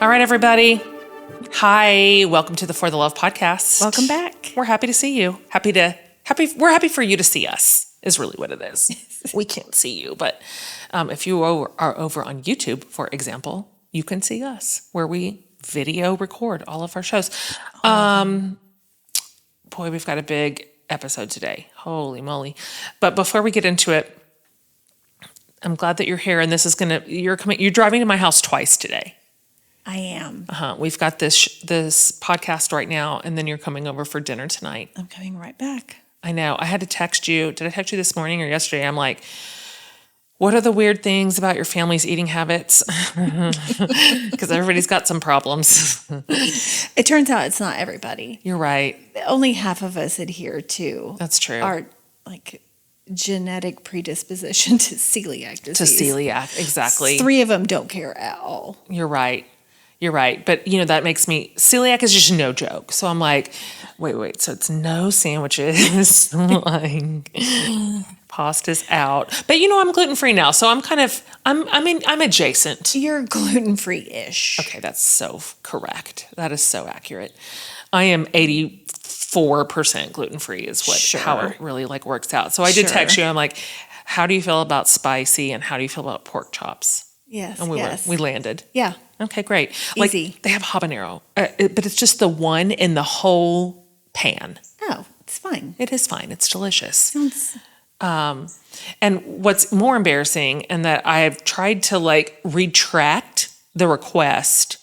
All right, everybody. Hi, welcome to the For the Love podcast. Welcome back. We're happy to see you. We're happy for you to see us, is really what it is. We can't see you, but if you are over on YouTube, for example, you can see us where we video record all of our shows. Boy, we've got a big episode today. Holy moly. But before we get into it, I'm glad that you're here, and you're driving to my house twice today. I am. We've got this podcast right now, and then you're coming over for dinner tonight. I'm coming right back. I know. I had to text you. Did I text you this morning or yesterday? I'm like, what are the weird things about your family's eating habits? Because everybody's got some problems. It turns out it's not everybody. You're right. Only half of us adhere to. That's true. Our genetic predisposition to celiac disease. To celiac, exactly. 3 of them don't care at all. You're right. But, that makes me, celiac is just no joke. So I'm like, wait. So it's no sandwiches, pasta's out. But, I'm gluten-free now. So I'm adjacent. You're gluten-free-ish. Okay, that's so correct. That is so accurate. I am 84% gluten-free is how it really works out. So I did text you. I'm like, how do you feel about spicy and how do you feel about pork chops? Yes, and we landed. Yeah. Okay, great. Easy. They have habanero, but it's just the one in the whole pan. Oh, it's fine. It is fine. It's delicious. Sounds... And what's more embarrassing, and that I have tried to retract the request,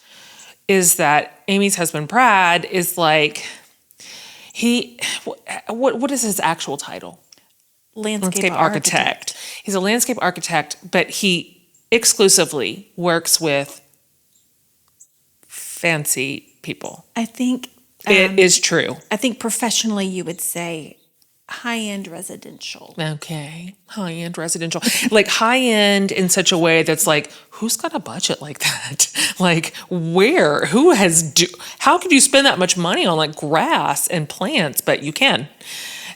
is that Amy's husband Brad is what is his actual title? Landscape architect. He's a landscape architect, but he exclusively works with fancy people. I think it is true. I think professionally you would say high-end residential. Okay. High-end residential. High-end in such a way that's who's got a budget like that? Where? How could you spend that much money on grass and plants? But you can.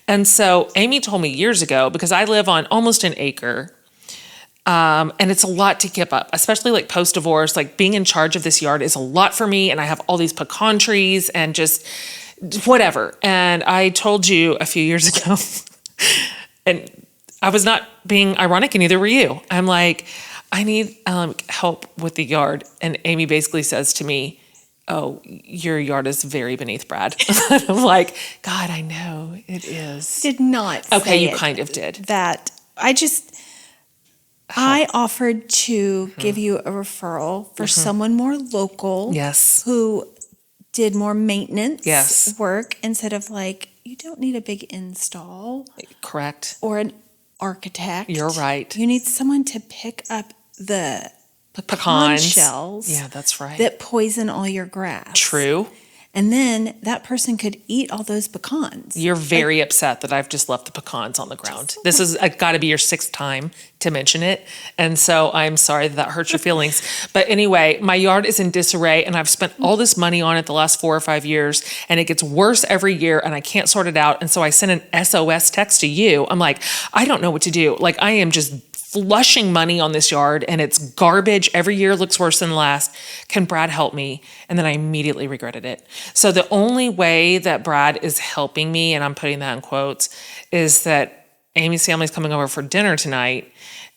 And so Amy told me years ago, because I live on almost an acre, and it's a lot to keep up, especially post-divorce. Being in charge of this yard is a lot for me, and I have all these pecan trees and just whatever. And I told you a few years ago, and I was not being ironic, and neither were you. I'm like, I need help with the yard. And Amy basically says to me, oh, your yard is very beneath Brad. I'm like, God, I know it is. Did not say okay, you it. kind of did. That I offered to give you a referral for someone more local. Yes. Who did more maintenance work instead of you don't need a big install. Correct. Or an architect. You're right. You need someone to pick up the pecan shells. Yeah, that's right. That poison all your grass. True. And then that person could eat all those pecans. You're very upset that I've just left the pecans on the ground. This is got to be your 6th time to mention it. And so I'm sorry that hurts your feelings. But anyway, my yard is in disarray, and I've spent all this money on it the last 4 or 5 years, and it gets worse every year, and I can't sort it out. And so I sent an SOS text to you. I'm like, I don't know what to do. I am just flushing money on this yard, and it's garbage. Every year looks worse than the last. Can Brad help me? And then I immediately regretted it. So the only way that Brad is helping me, and I'm putting that in quotes, is that Amy's family's coming over for dinner tonight,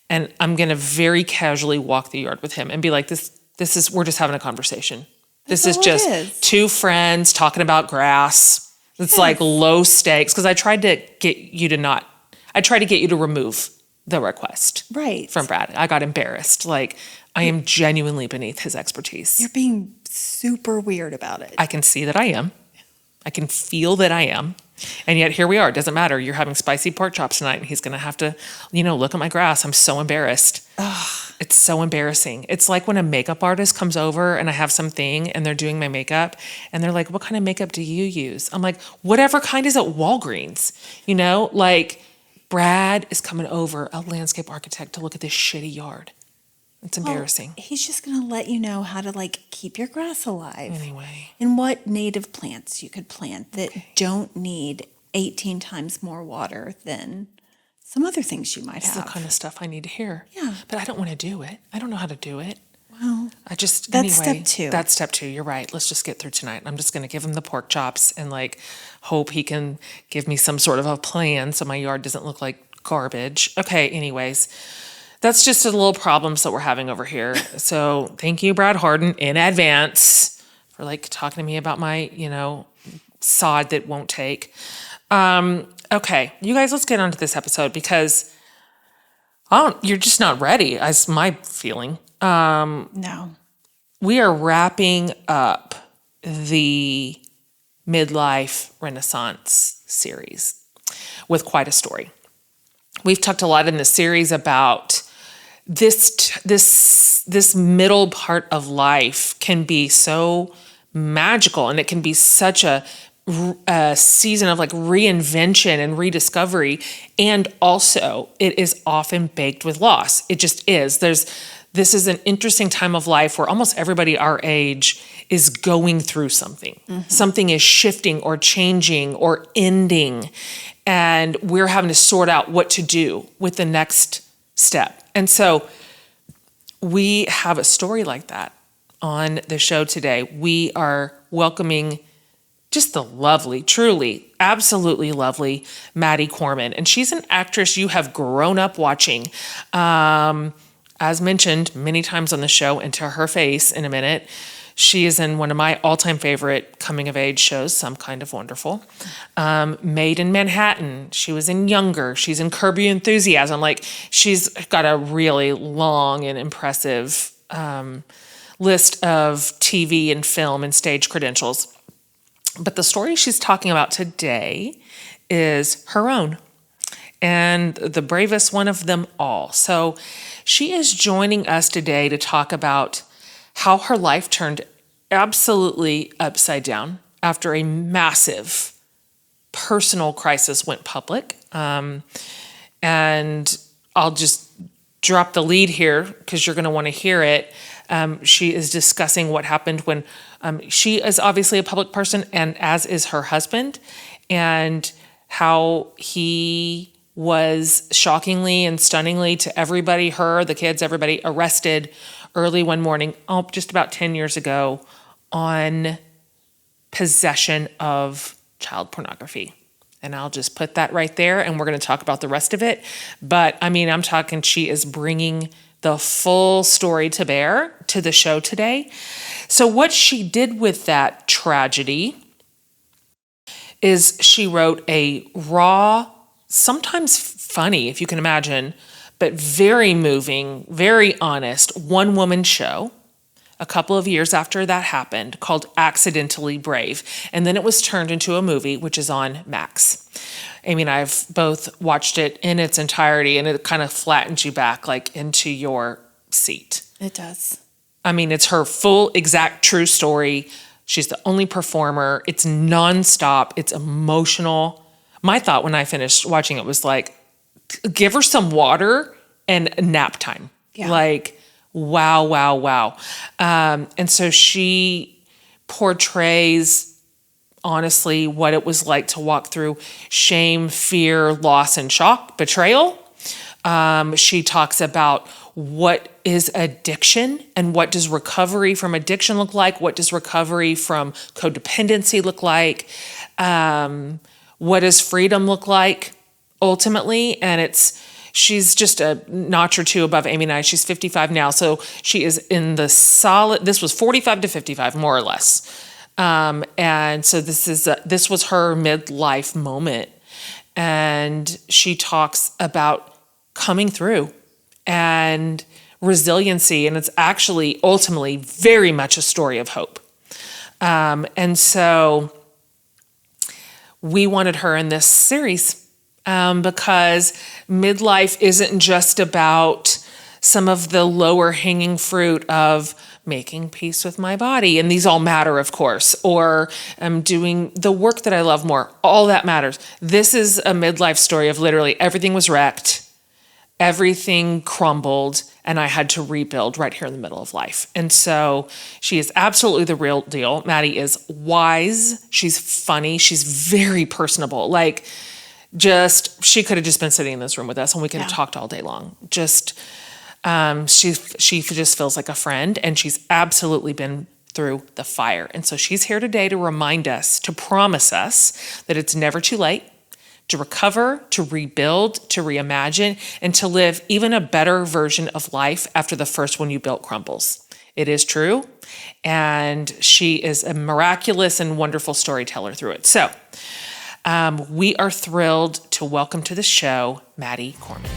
and I'm going to very casually walk the yard with him and be like, we're just having a conversation. This is just 2 friends talking about grass. It's low stakes, because I tried to get you to remove the request from Brad. I got embarrassed. I am genuinely beneath his expertise. You're being super weird about it. I can see that I am. I can feel that I am. And yet here we are. It doesn't matter. You're having spicy pork chops tonight, and he's going to have to, look at my grass. I'm so embarrassed. Ugh. It's so embarrassing. It's like when a makeup artist comes over and I have something and they're doing my makeup and they're like, what kind of makeup do you use? I'm like, whatever kind is at Walgreens, Brad is coming over, a landscape architect, to look at this shitty yard. It's embarrassing. Well, he's just going to let you know how to keep your grass alive. Anyway. And what native plants you could plant that don't need 18 times more water than some other things you might have. That's the kind of stuff I need to hear. Yeah. But I don't want to do it. I don't know how to do it. Well, Well, That's that's step 2. That's step 2. You're right. Let's just get through tonight. I'm just going to give him the pork chops and like hope he can give me some sort of a plan so my yard doesn't look like garbage. Okay, anyways, that's just the little problems that we're having over here. So thank you, Brad Harden, in advance for like talking to me about my, sod that won't take. Okay, you guys, let's get on to this episode because you're just not ready. That's my feeling. No. We are wrapping up the Midlife Renaissance series with quite a story. We've talked a lot in this series about this middle part of life can be so magical, and it can be such a season of like reinvention and rediscovery, and also it is often baked with loss. It just is. This is an interesting time of life where almost everybody our age is going through something. Mm-hmm. Something is shifting or changing or ending, and we're having to sort out what to do with the next step. And so we have a story like that on the show today. We are welcoming just the lovely, truly, absolutely lovely Maddie Corman. And she's an actress you have grown up watching. As mentioned many times on the show, and to her face in a minute, she is in one of my all-time favorite coming-of-age shows, Some Kind of Wonderful. Maid in Manhattan. She was in Younger. She's in Curb Your Enthusiasm. Like, she's got a really long and impressive list of TV and film and stage credentials. But the story she's talking about today is her own, and the bravest one of them all. So she is joining us today to talk about how her life turned absolutely upside down after a massive personal crisis went public. And I'll just drop the lead here because you're going to want to hear it. She is discussing what happened when she is obviously a public person, and as is her husband, and how he was shockingly and stunningly to everybody, her, the kids, everybody, arrested early one morning, just about 10 years ago, on possession of child pornography. And I'll just put that right there, and we're going to talk about the rest of it. But I mean, I'm talking, she is bringing the full story to bear to the show today. So what she did with that tragedy is she wrote a raw, sometimes funny, if you can imagine, but very moving, very honest, one-woman show a couple of years after that happened called Accidentally Brave. And then it was turned into a movie, which is on Max. Amy and I have both watched it in its entirety, and it kind of flattens you back like into your seat. It does. I mean, it's her full, exact, true story. She's the only performer. It's nonstop. It's emotional. My thought when I finished watching it was like, give her some water and nap time. Yeah. Like, wow, wow, wow. And so she portrays, honestly, what it was like to walk through shame, fear, loss, and shock, betrayal. She talks about what is addiction and what does recovery from addiction look like? What does recovery from codependency look like? What does freedom look like ultimately? And she's just a notch or two above Amy and I. She's 55 now, so she is in the solid, this was 45 to 55, more or less. And so this was her midlife moment. And she talks about coming through and resiliency. And it's actually ultimately very much a story of hope. And so we wanted her in this series because midlife isn't just about some of the lower hanging fruit of making peace with my body. And these all matter, of course, or doing the work that I love more. All that matters. This is a midlife story of literally everything was wrecked, everything crumbled, and I had to rebuild right here in the middle of life. And so she is absolutely the real deal. Maddie is wise. She's funny. She's very personable. Like, she could have just been sitting in this room with us and we could have talked all day long. She just feels like a friend, and she's absolutely been through the fire. And so she's here today to remind us, to promise us that it's never too late to recover, to rebuild, to reimagine, and to live even a better version of life after the first one you built crumbles. It is true. And she is a miraculous and wonderful storyteller through it. So we are thrilled to welcome to the show, Maddie Corman.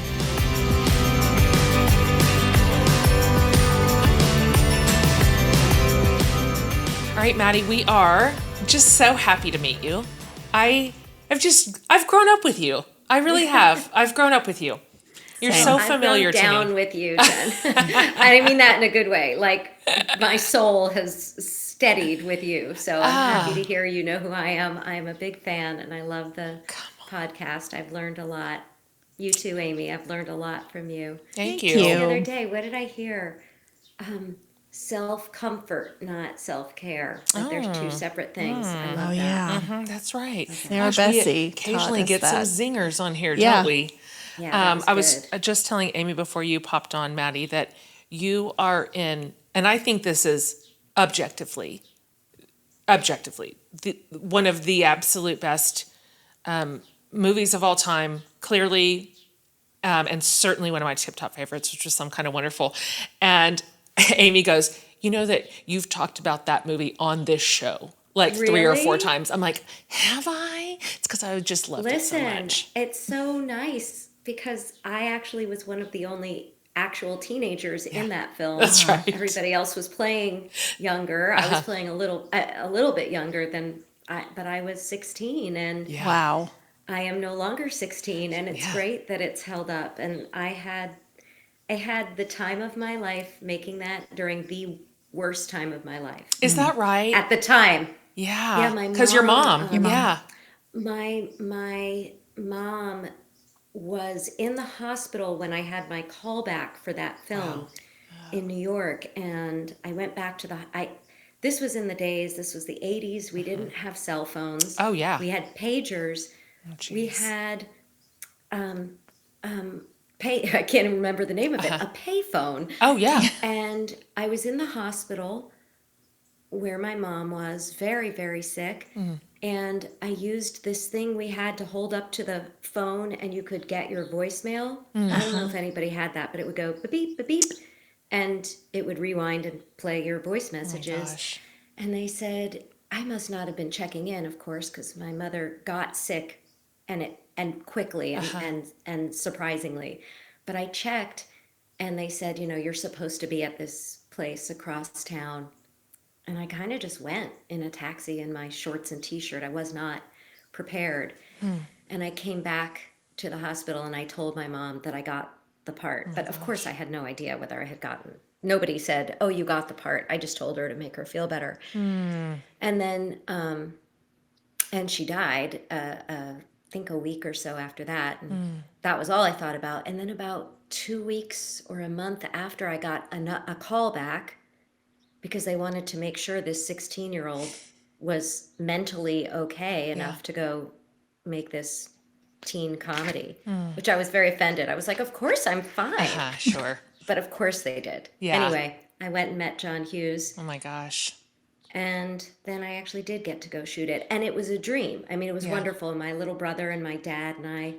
All right, Maddie, we are just so happy to meet you. I've grown up with you. I really have. I've grown up with you. You're so familiar to me. I've grown down with you, Jen. I mean that in a good way. Like, my soul has steadied with you. So I'm happy to hear you know who I am. I am a big fan, and I love the podcast. I've learned a lot. You too, Amy. I've learned a lot from you. Thank you. The other day, what did I hear? Self-comfort, not self-care. Like there's two separate things. I love that. Yeah. That's right. Sarah Gosh, we Bessie occasionally taught us get that. some zingers on here, Yeah. don't we? Yeah, I was just telling Amy before you popped on, Maddie, that you are in, and I think this is objectively, one of the absolute best movies of all time, clearly, and certainly one of my tip-top favorites, which was Some Kind of Wonderful. And Amy goes, you know that you've talked about that movie on this show like 3 or 4 times. I'm like, have I? It's because I just loved it so much. It's so nice because I actually was one of the only actual teenagers in that film. That's right. Everybody else was playing younger. I was playing a little bit younger but I was 16, and Wow. I am no longer 16, and it's great that it's held up. And I had the time of my life making that during the worst time of my life. Is that right? At the time. Yeah. my Because your mom. mom, Yeah. My mom was in the hospital when I had my callback for that film in New York, and I went back to this was in the days, this was the 80s. We didn't have cell phones. Oh, yeah. We had pagers. We had I can't even remember the name of it, a payphone. Oh, yeah. And I was in the hospital where my mom was very, very sick. And I used this thing we had to hold up to the phone, and you could get your voicemail. I don't know if anybody had that, but it would go beep, beep, beep, and it would rewind and play your voice messages. Gosh. And they said, I must not have been checking in, of course, because my mother got sick and quickly and surprisingly. But I checked, and they said, you're supposed to be at this place across town. And I kind of just went in a taxi in my shorts and t-shirt. I was not prepared. And I came back to the hospital, and I told my mom that I got the part. But of course I had no idea whether I had gotten. Nobody said, oh, you got the part. I just told her to make her feel better. And then, and she died, I think a week or so after that. And that was all I thought about. And then about 2 weeks or a month after, I got a call back because they wanted to make sure this 16-year-old was mentally okay enough to go make this teen comedy, which I was very offended. I was like, of course I'm fine. Sure. But of course they did. Yeah. Anyway, I went and met John Hughes. Oh, my gosh. And then I actually did get to go shoot it. And it was a dream. I mean, it was wonderful. My little brother and my dad and I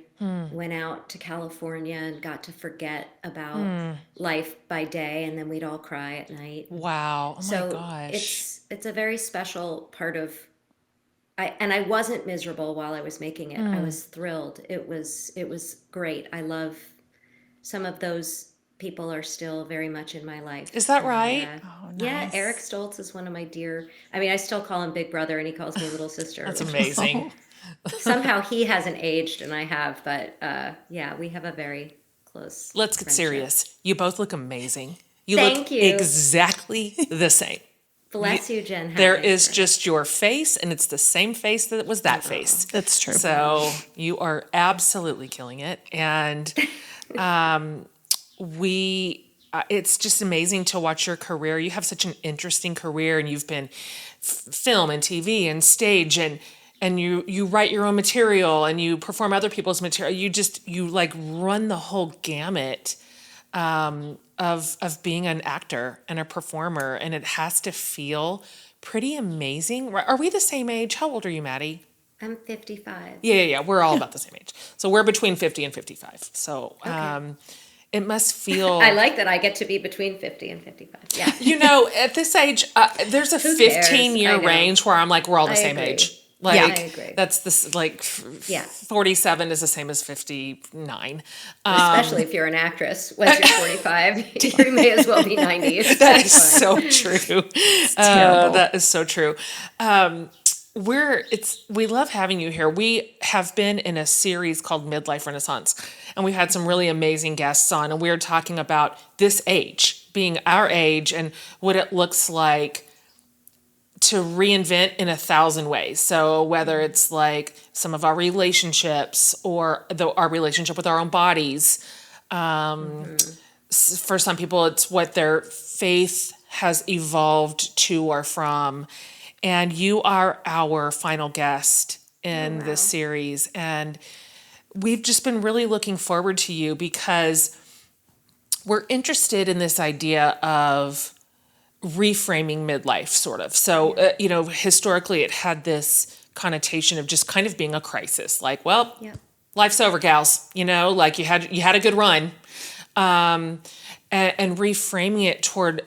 went out to California and got to forget about life by day. And then we'd all cry at night. Wow. Oh, So my gosh. it's a very special part of, and I wasn't miserable while I was making it. I was thrilled. It was great. I love some of those people are still very much in my life. Is that right? Yeah, Eric Stoltz is one of my dear. I mean, I still call him Big Brother, and he calls me Little Sister. That's amazing. Somehow he hasn't aged, and I have. But yeah, we have a very close. Let's get friendship. serious. You both look amazing. You Thank look you. exactly the same. Bless you, Jen. There is just your face, and it's the same face that was that face. That's true. So you are absolutely killing it. And it's just amazing to watch your career. You have such an interesting career, and you've been film and TV and stage, and you write your own material, and you perform other people's material. You like run the whole gamut of being an actor and a performer, and it has to feel pretty amazing. Are we the same age? How old are you, Maddie? I'm 55. Yeah. We're all about the same age. So we're between 50 and 55. So it must feel. I like that I get to be between 50 and 55. Yeah. You know, at this age, there's a Who cares? 15-year I know. range where I'm like, we're all the I same agree. age. Yeah, Like, I agree. that's this, like, Yeah. 47 is the same as 59. Especially if you're an actress. Once you're 45, you may as well be 90. It's That is fine. so true. terrible. That is so true. We love having you here. We have been in a series called Midlife Renaissance, and we had some really amazing guests on, and we are talking about this age, being our age, and what it looks like to reinvent in 1,000 ways. So whether it's like some of our relationships or our relationship with our own bodies, for some people, it's what their faith has evolved to or from. And you are our final guest in this series. And we've just been really looking forward to you because we're interested in this idea of reframing midlife, sort of. So, historically, it had this connotation of just kind of being a crisis. Like, well, Yep. life's over, gals. Like you had a good run, and reframing it toward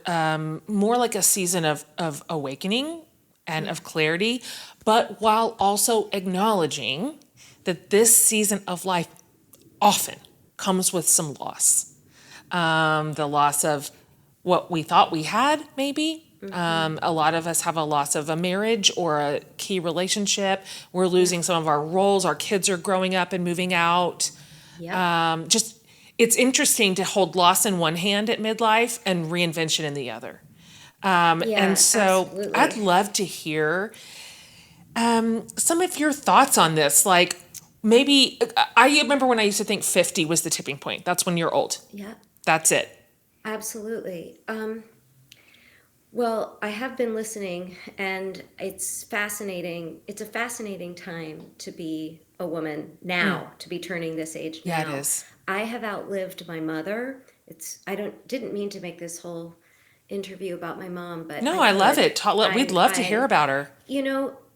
more like a season of awakening and of clarity, but while also acknowledging that this season of life often comes with some loss. The loss of what we thought we had, maybe. A lot of us have a loss of a marriage or a key relationship. We're losing some of our roles. Our kids are growing up and moving out. Yep. It's interesting to hold loss in one hand at midlife and reinvention in the other. And so absolutely. I'd love to hear some of your thoughts on this. Like maybe, I remember when I used to think 50 was the tipping point. That's when you're old. Yeah. That's it. Absolutely. Well, I have been listening, and it's fascinating. It's a fascinating time to be a woman now, to be turning this age now. Yeah, it is. I have outlived my mother. Didn't mean to make this whole interview about my mom, but No, I love could. it. We'd love to hear about her.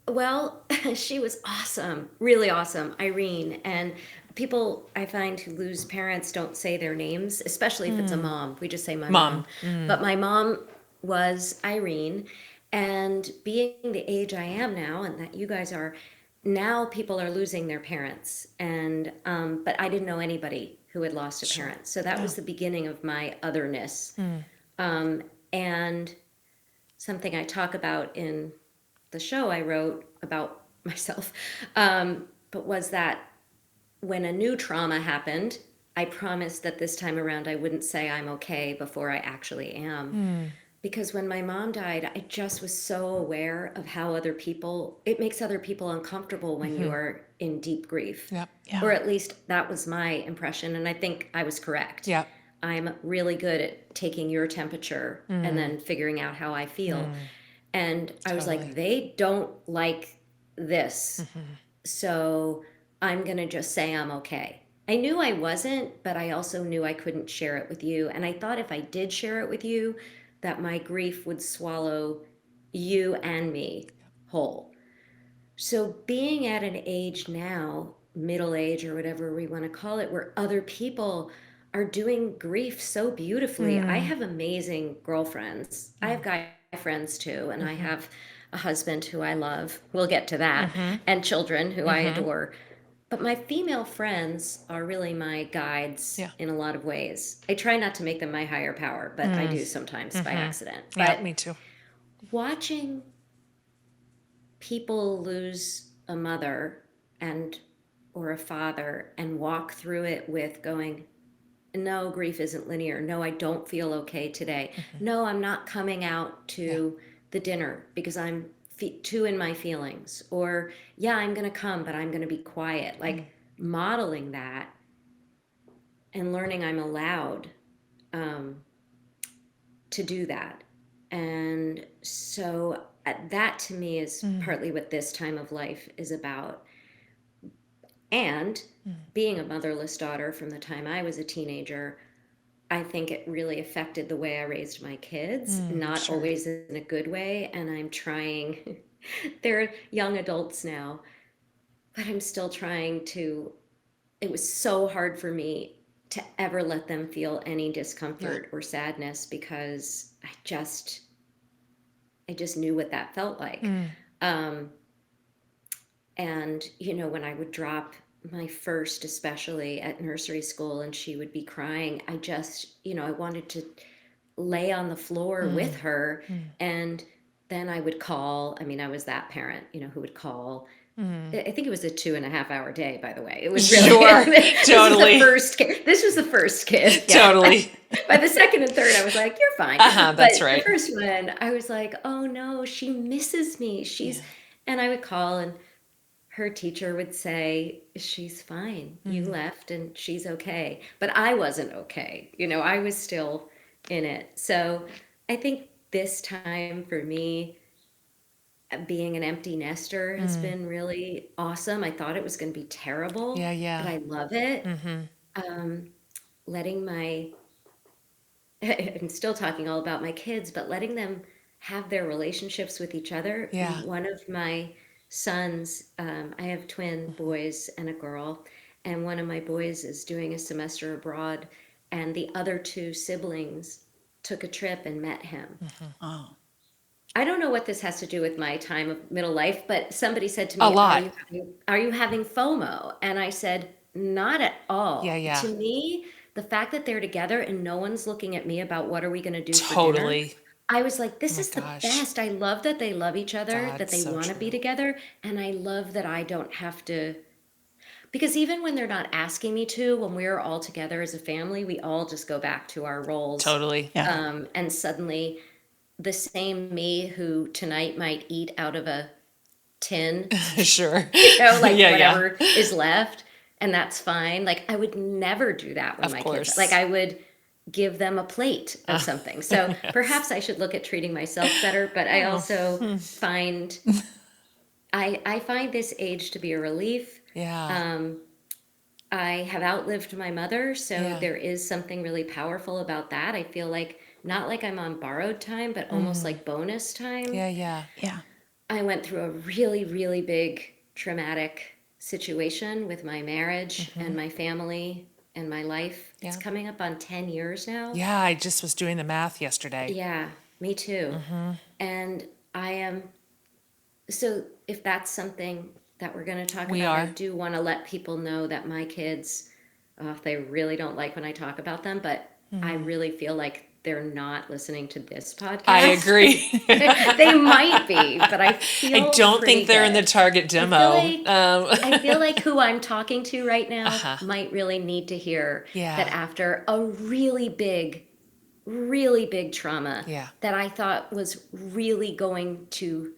Well, she was awesome, really awesome, Irene. And people I find who lose parents don't say their names, especially if it's a mom. We just say my mom. But my mom was Irene. And being the age I am now, and that you guys are, now people are losing their parents. And but I didn't know anybody who had lost a parent. So that was the beginning of my otherness. And something I talk about in the show I wrote about myself, but was that when a new trauma happened, I promised that this time around I wouldn't say I'm okay before I actually am. Because when my mom died, I just was so aware of how it makes other people uncomfortable when you're in deep grief. Yep. Yeah. Or at least that was my impression, and I think I was correct. Yeah. I'm really good at taking your temperature and then figuring out how I feel. And I was like, they don't like this. So I'm going to just say I'm okay. I knew I wasn't, but I also knew I couldn't share it with you. And I thought if I did share it with you, that my grief would swallow you and me whole. So being at an age now, middle age or whatever we want to call it, where other people are doing grief so beautifully. I have amazing girlfriends. I have guy friends too, and I have a husband who I love. We'll get to that, and children who I adore. But my female friends are really my guides in a lot of ways. I try not to make them my higher power, but I do sometimes by accident. Yeah, But me too. watching people lose a mother or a father and walk through it with going, no, grief isn't linear. No, I don't feel okay today. No, I'm not coming out to the dinner because I'm too in my feelings. Or, yeah, I'm going to come, but I'm going to be quiet. Like modeling that and learning I'm allowed to do that. And so that to me is partly what this time of life is about. And being a motherless daughter from the time I was a teenager, I think it really affected the way I raised my kids, not Sure. always in a good way. And I'm trying, they're young adults now, but I'm still trying to, it was so hard for me to ever let them feel any Yeah. discomfort or sadness because I just knew what that felt like. Um, and, when I would drop my first, especially at nursery school, and she would be crying, I wanted to lay on the floor with her. And then I would call. I mean, I was that parent, who would call. I think it was a 2.5 hour day, by the way. It was really, Sure. this was the Totally. first kid. This was the first kid. Yeah. Totally. By the second and third, I was like, you're fine. That's But right. the first one, I was like, oh no, she misses me. And I would call, and her teacher would say, she's fine. You left and she's okay. But I wasn't okay. I was still in it. So I think this time for me, being an empty nester has been really awesome. I thought it was going to be terrible, Yeah, yeah. but I love it. Letting I'm still talking all about my kids, but letting them have their relationships with each other. Yeah. One of my sons, I have twin boys and a girl, and one of my boys is doing a semester abroad, and the other two siblings took a trip and met him. Oh, I don't know what this has to do with my time of middle life, but somebody said to A me, lot. Are you having FOMO? And I said, not at all. Yeah, yeah. To me, the fact that they're together and no one's looking at me about what are we going to do for dinner, Totally. I was like, this my is the gosh. best. I love that they love each other, that That's they so want to be true. together. And I love that I don't have to, because even when they're not asking me to, when we're all together as a family, we all just go back to our roles. Totally. yeah. And suddenly the same me who tonight might eat out of a tin, Sure. like Yeah, yeah. whatever is left, and that's fine. Like I would never do that when Of my course. kids, like I would give them a plate of something. So perhaps I should look at treating myself better, but I also find I find this age to be a relief. Yeah. I have outlived my mother, so Yeah. there is something really powerful about that. I feel like not like I'm on borrowed time, but almost like bonus time. Yeah, yeah. Yeah. I went through a really, really big traumatic situation with my marriage and my family and my life. It's Yeah. coming up on 10 years now. Yeah, I just was doing the math yesterday. Yeah, me too. And I am, so if that's something that we're going to talk We about, I are. do want to let people know that my kids, they really don't like when I talk about them, but I really feel like they're not listening to this podcast. I agree. They might be, but I feel I don't pretty think they're in the good. target demo. I feel like who I'm talking to right now might really need to hear Yeah. that after a really big trauma Yeah. that I thought was really going to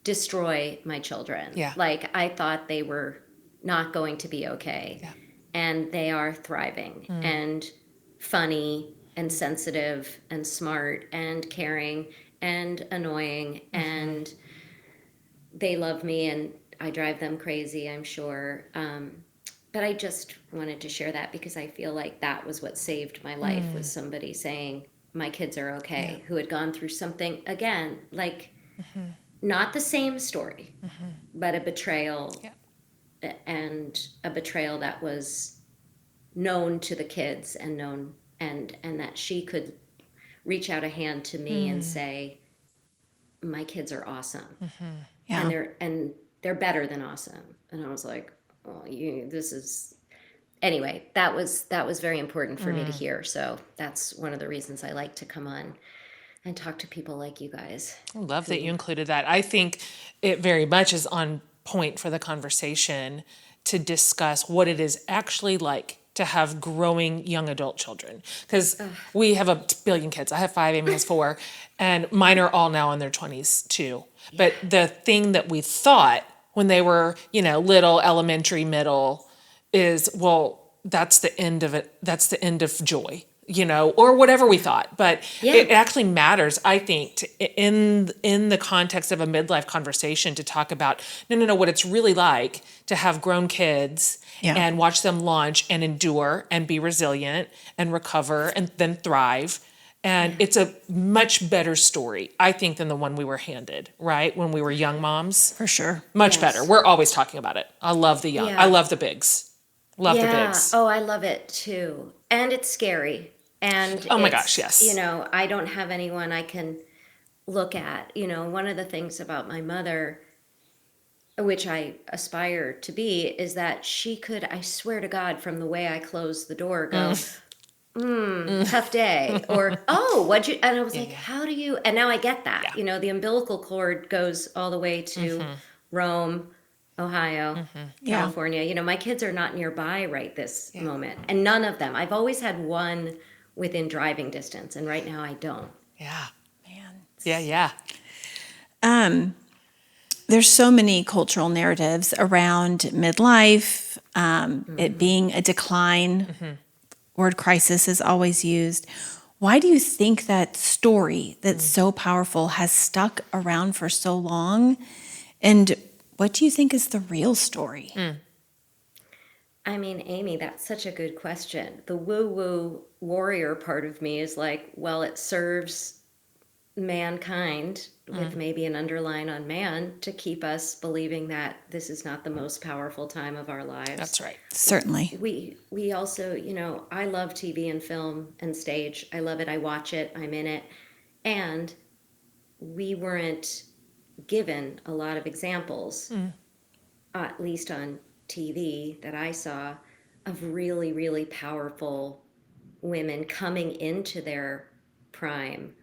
destroy my children. Yeah. Like I thought they were not going to be okay. Yeah. And they are thriving and funny and sensitive and smart and caring and annoying and they love me and I drive them crazy, I'm sure. But I just wanted to share that because I feel like that was what saved my life was somebody saying my kids are okay, who had gone through something again, like not the same story, but a betrayal and a betrayal that was known to the kids and known and that she could reach out a hand to me and say my kids are awesome Yeah. and they're better than awesome. And I was like, oh, this is anyway, that was very important for me to hear. So that's one of the reasons I like to come on and talk to people like you guys. I love that you included that. I think it very much is on point for the conversation to discuss what it is actually like to have growing young adult children. Because we have a billion kids. I have 5, Amy has 4, and mine are all now in their 20s too. But the thing that we thought when they were, little, elementary, middle, is, well, that's the end of it. That's the end of joy. or whatever we thought. But Yeah. it actually matters, I think, in the context of a midlife conversation to talk about, no, what it's really like to have grown kids and watch them launch and endure and be resilient and recover and then thrive. And it's a much better story, I think, than the one we were handed, right? When we were young moms. For sure. Much Yes. better. We're always talking about it. I love the young. Yeah. I love the bigs. Love the bigs. Oh, I love it too. And it's scary. And Oh my it's, gosh, yes. I don't have anyone I can look at. One of the things about my mother, which I aspire to be, is that she could, I swear to God, from the way I closed the door, go, tough day. Or, oh, what'd you, and I was like, how do you, and now I get that. Yeah. The umbilical cord goes all the way to Rome, Ohio, California. My kids are not nearby right this moment. And none of them. I've always had one within driving distance, and right now I don't. Yeah. Man. Yeah. There's so many cultural narratives around midlife, it being a decline. Word crisis is always used. Why do you think that story that's so powerful has stuck around for so long? And what do you think is the real story? I mean, Amy, that's such a good question. The woo-woo warrior part of me is like, well, it serves mankind with maybe an underline on man to keep us believing that this is not the most powerful time of our lives. That's right. Certainly. We also, I love TV and film and stage. I love it. I watch it. I'm in it. And we weren't given a lot of examples, at least on TV that I saw, of really, really powerful women coming into their prime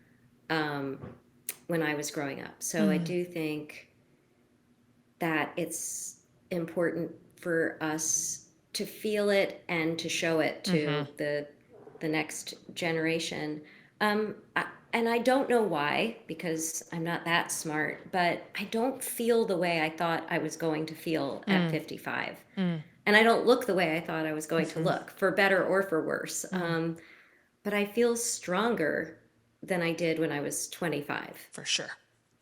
when I was growing up. So I do think that it's important for us to feel it and to show it to the next generation. And I don't know why, because I'm not that smart, but I don't feel the way I thought I was going to feel at 55. And I don't look the way I thought I was going to look, for better or for worse. But I feel stronger than I did when I was 25. For sure.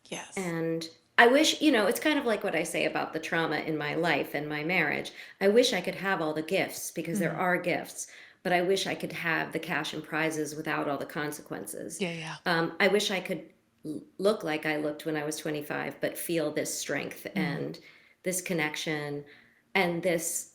Yes. And I wish, it's kind of like what I say about the trauma in my life and my marriage. I wish I could have all the gifts, because there are gifts, but I wish I could have the cash and prizes without all the consequences. Yeah. I wish I could look like I looked when I was 25, but feel this strength and this connection and this,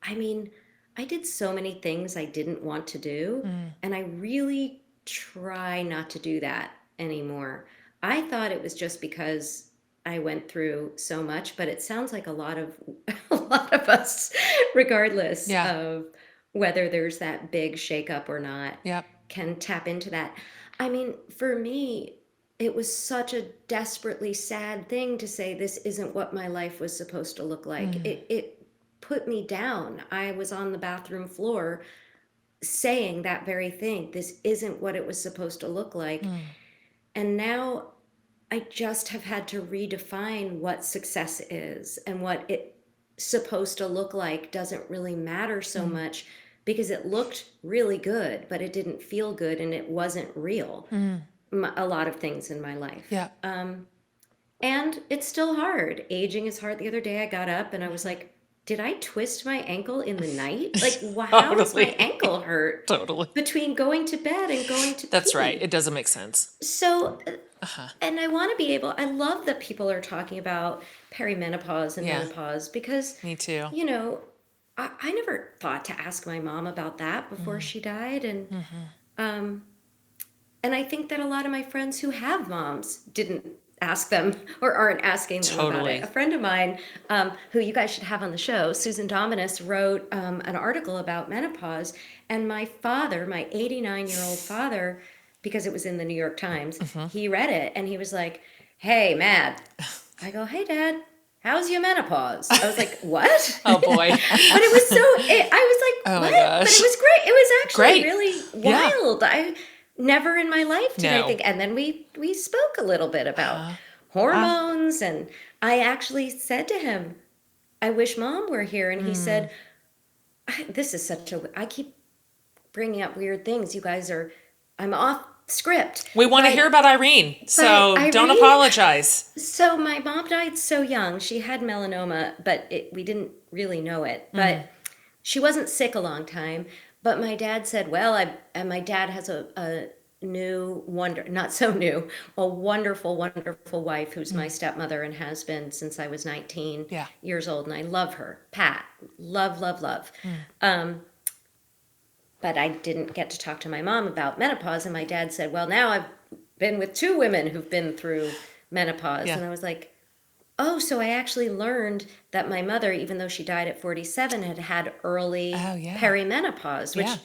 I did so many things I didn't want to do, and I really try not to do that anymore. I thought it was just because I went through so much, but it sounds like a lot of us, regardless of whether there's that big shakeup or not, can tap into that. For me, it was such a desperately sad thing to say this isn't what my life was supposed to look like. It put me down. I was on the bathroom floor saying that very thing. This isn't what it was supposed to look like. And now I just have had to redefine what success is, and what it's supposed to look like doesn't really matter so much, because it looked really good, but it didn't feel good, and it wasn't real. A lot of things in my life. Yeah. And it's still hard. Aging is hard. The other day I got up and I was like, did I twist my ankle in the night? Like, how does my ankle hurt? Totally. Between going to bed and going to That's pee? right. It doesn't make sense. So, and I want to be able, I love that people are talking about perimenopause and menopause, because, Me too. I never thought to ask my mom about that before she died. And I think that a lot of my friends who have moms didn't ask them, or aren't asking them about it. A friend of mine, who you guys should have on the show, Susan Dominus, wrote an article about menopause. And my father, my 89-year-old father, because it was in the New York Times, he read it and he was like, hey, Mad. I go, hey, Dad. How's your menopause? I was like, what? Oh, boy. But it was I was like, Oh, what? my gosh. But it was great. It was actually Great. really wild. I never in my life did I think. And then we spoke a little bit about hormones. And I actually said to him, I wish Mom were here. And he said, this is I keep bringing up weird things. You guys are, I'm off script. We want to But- hear about Irene, so but don't Irene- apologize. So my mom died so young. She had melanoma, but we didn't really know it. But she wasn't sick a long time. But my dad said, well, and my dad has a new not so new, a wonderful, wonderful wife who's my stepmother and has been since I was 19 Yeah. years old. And I love her. Pat. Love, love, love. But I didn't get to talk to my mom about menopause. And my dad said, well, now I've been with two women who've been through menopause. Yeah. And I was like, oh, so I actually learned that my mother, even though she died at 47, had early perimenopause, which Yeah.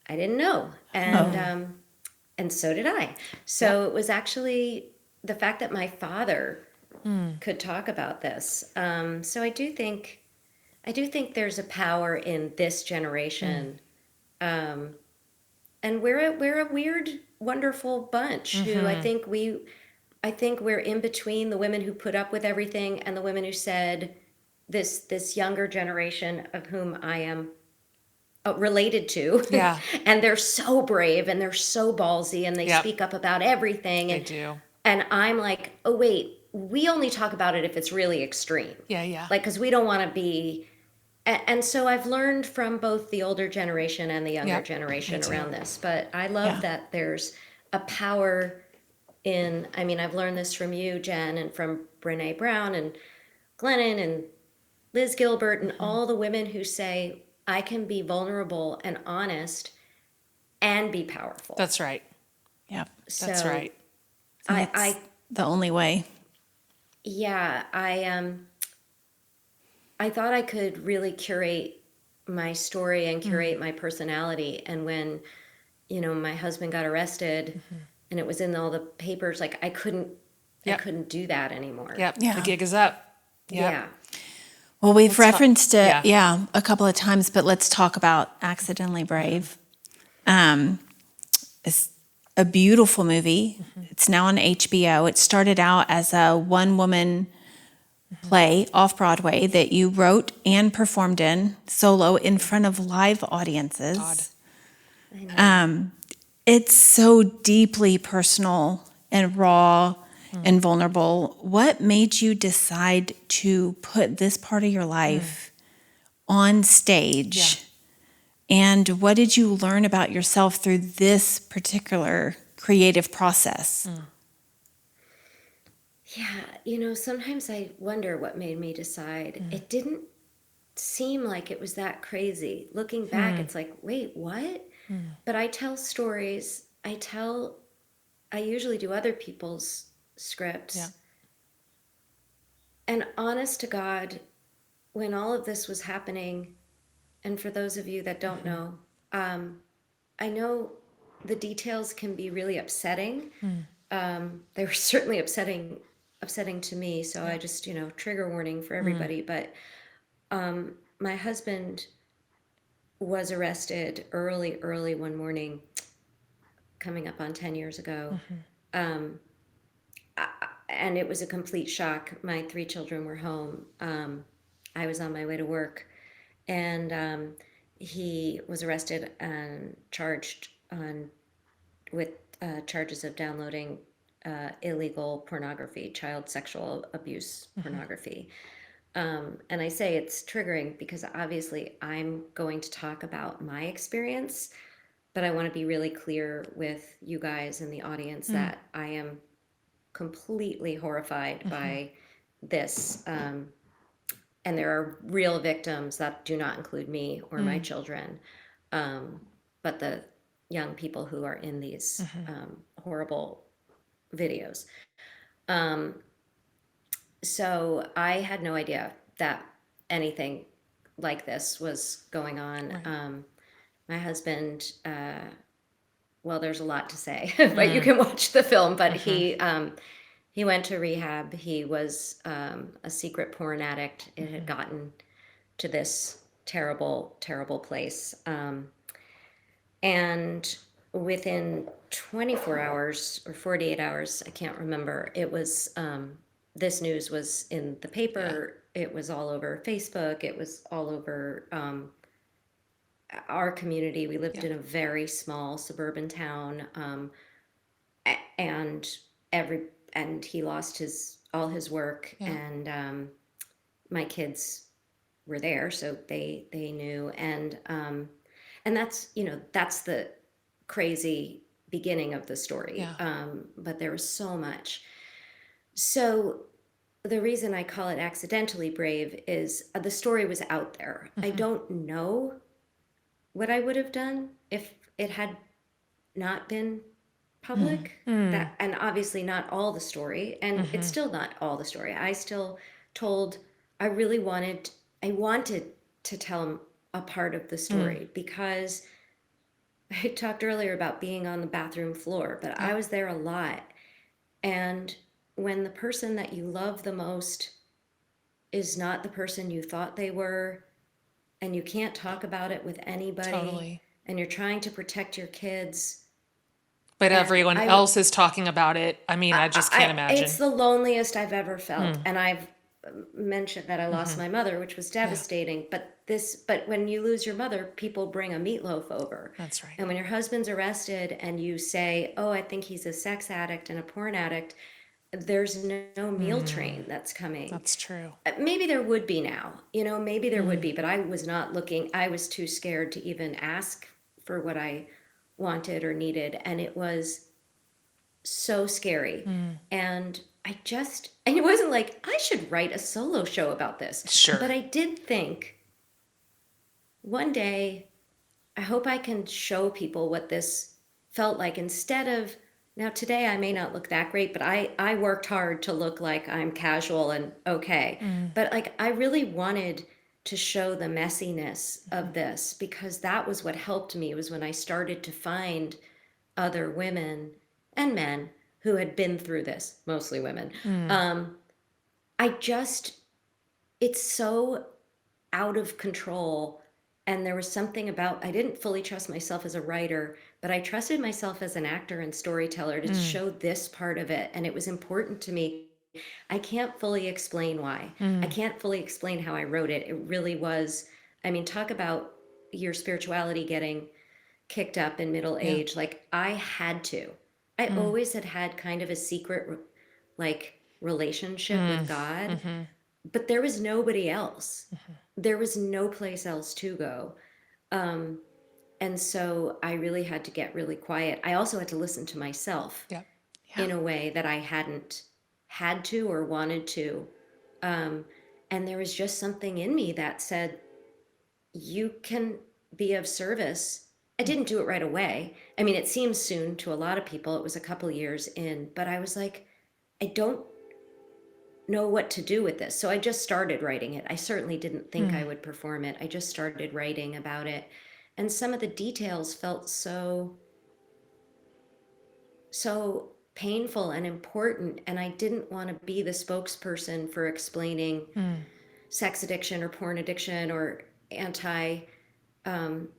I didn't know. And so did I. So it was actually the fact that my father could talk about this. So I do think there's a power in this generation. And we're a weird, wonderful bunch who I think we're in between the women who put up with everything and the women who said this younger generation of whom I am related to. Yeah. And they're so brave and they're so ballsy and they Yep. speak up about everything. They And, do. and I'm like, oh, wait, we only talk about it if it's really extreme. Yeah, yeah. Like, because we don't want to be. And so I've learned from both the older generation and the younger Yep, generation me too. around this. But I love that there's a power in, I mean, I've learned this from you, Jen, and from Brene Brown and Glennon and Liz Gilbert and all the women who say, I can be vulnerable and honest and be powerful. That's right. Yeah. That's So right. I The only way. yeah, I thought I could really curate my story and curate my personality. And when, my husband got arrested and it was in all the papers, like I couldn't do that anymore. Yep. Yeah. The gig is up. Yep. Yeah. Well, we've referenced it, yeah. a couple of times, but let's talk about Accidentally Brave. It's a beautiful movie. It's now on HBO. It started out as a one-woman play off Broadway that you wrote and performed in solo in front of live audiences. It's so deeply personal and raw and vulnerable. What made you decide to put this part of your life on stage? Yeah. And what did you learn about yourself through this particular creative process? Yeah, sometimes I wonder what made me decide. It didn't seem like it was that crazy. Looking back, it's like, wait, what? But I tell stories. I usually do other people's scripts. Yeah. And honest to God, when all of this was happening, and for those of you that don't know, I know the details can be really upsetting. They were certainly upsetting to me. So I just, trigger warning for everybody. But my husband was arrested early one morning, coming up on 10 years ago. And it was a complete shock. My 3 children were home. I was on my way to work. And he was arrested and charged with charges of downloading illegal pornography, child sexual abuse pornography. And I say it's triggering because obviously I'm going to talk about my experience, but I want to be really clear with you guys and the audience that I am completely horrified by this. And there are real victims that do not include me or my children, but the young people who are in these horrible videos. So I had no idea that anything like this was going on. Right. My husband, well, there's a lot to say, but you can watch the film. But he went to rehab. He was a secret porn addict. It had gotten to this terrible, terrible place. And within 24 hours or 48 hours, I can't remember, it was, this news was in the paper. Yeah. It was all over Facebook. It was all over our community, we lived in a very small suburban town, and every and he lost all his work, and my kids were there, so they knew, and that's the crazy beginning of the story. But there was so much. So the reason I call it accidentally brave is the story was out there. I don't know what I would have done if it had not been public. That, and obviously not all the story, and it's still not all the story. I still told I really wanted to tell a part of the story, because I talked earlier about being on the bathroom floor, but I was there a lot. And when the person that you love the most is not the person you thought they were, and you can't talk about it with anybody, Totally. and you're trying to protect your kids, But and everyone else is talking about it. I mean, I just can't imagine. it's the loneliest I've ever felt. And I've mentioned that I lost my mother, which was devastating. But when you lose your mother, people bring a meatloaf over. That's right. And when your husband's arrested and you say, "Oh, I think he's a sex addict and a porn addict," there's no meal train that's coming. That's true. Maybe there would be now, maybe there would be, but I was not looking. I was too scared to even ask for what I wanted or needed. And it was so scary. And and it wasn't like I should write a solo show about this. Sure. But I did think one day, I hope I can show people what this felt like, instead of, now today I may not look that great, but I worked hard to look like I'm casual and okay. But like, I really wanted to show the messiness of this, because that was what helped me, was when I started to find other women and men who had been through this, mostly women. It's so out of control. And there was something about, I didn't fully trust myself as a writer, but I trusted myself as an actor and storyteller to show this part of it. And it was important to me. I can't fully explain why. I can't fully explain how I wrote it. It really was, I mean, talk about your spirituality getting kicked up in middle age. Like, I had to. I always had kind of a secret, like, relationship with God, but there was nobody else. There was no place else to go. And so I really had to get really quiet. I also had to listen to myself in a way that I hadn't had to or wanted to. And there was just something in me that said, you can be of service. I didn't do it right away. I mean, it seems soon to a lot of people. It was a couple years in, but I was like, I don't know what to do with this. So I just started writing it. I certainly didn't think I would perform it. I just started writing about it. And some of the details felt so painful and important. And I didn't want to be the spokesperson for explaining sex addiction or porn addiction or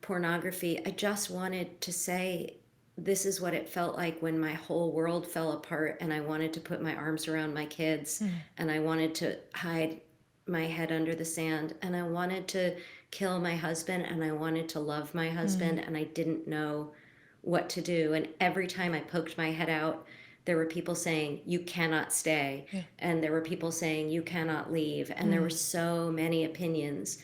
pornography. I just wanted to say, this is what it felt like when my whole world fell apart, and I wanted to put my arms around my kids, and I wanted to hide my head under the sand, and I wanted to kill my husband, and I wanted to love my husband, and I didn't know what to do. And every time I poked my head out, there were people saying, you cannot stay. And there were people saying, you cannot leave. And there were so many opinions.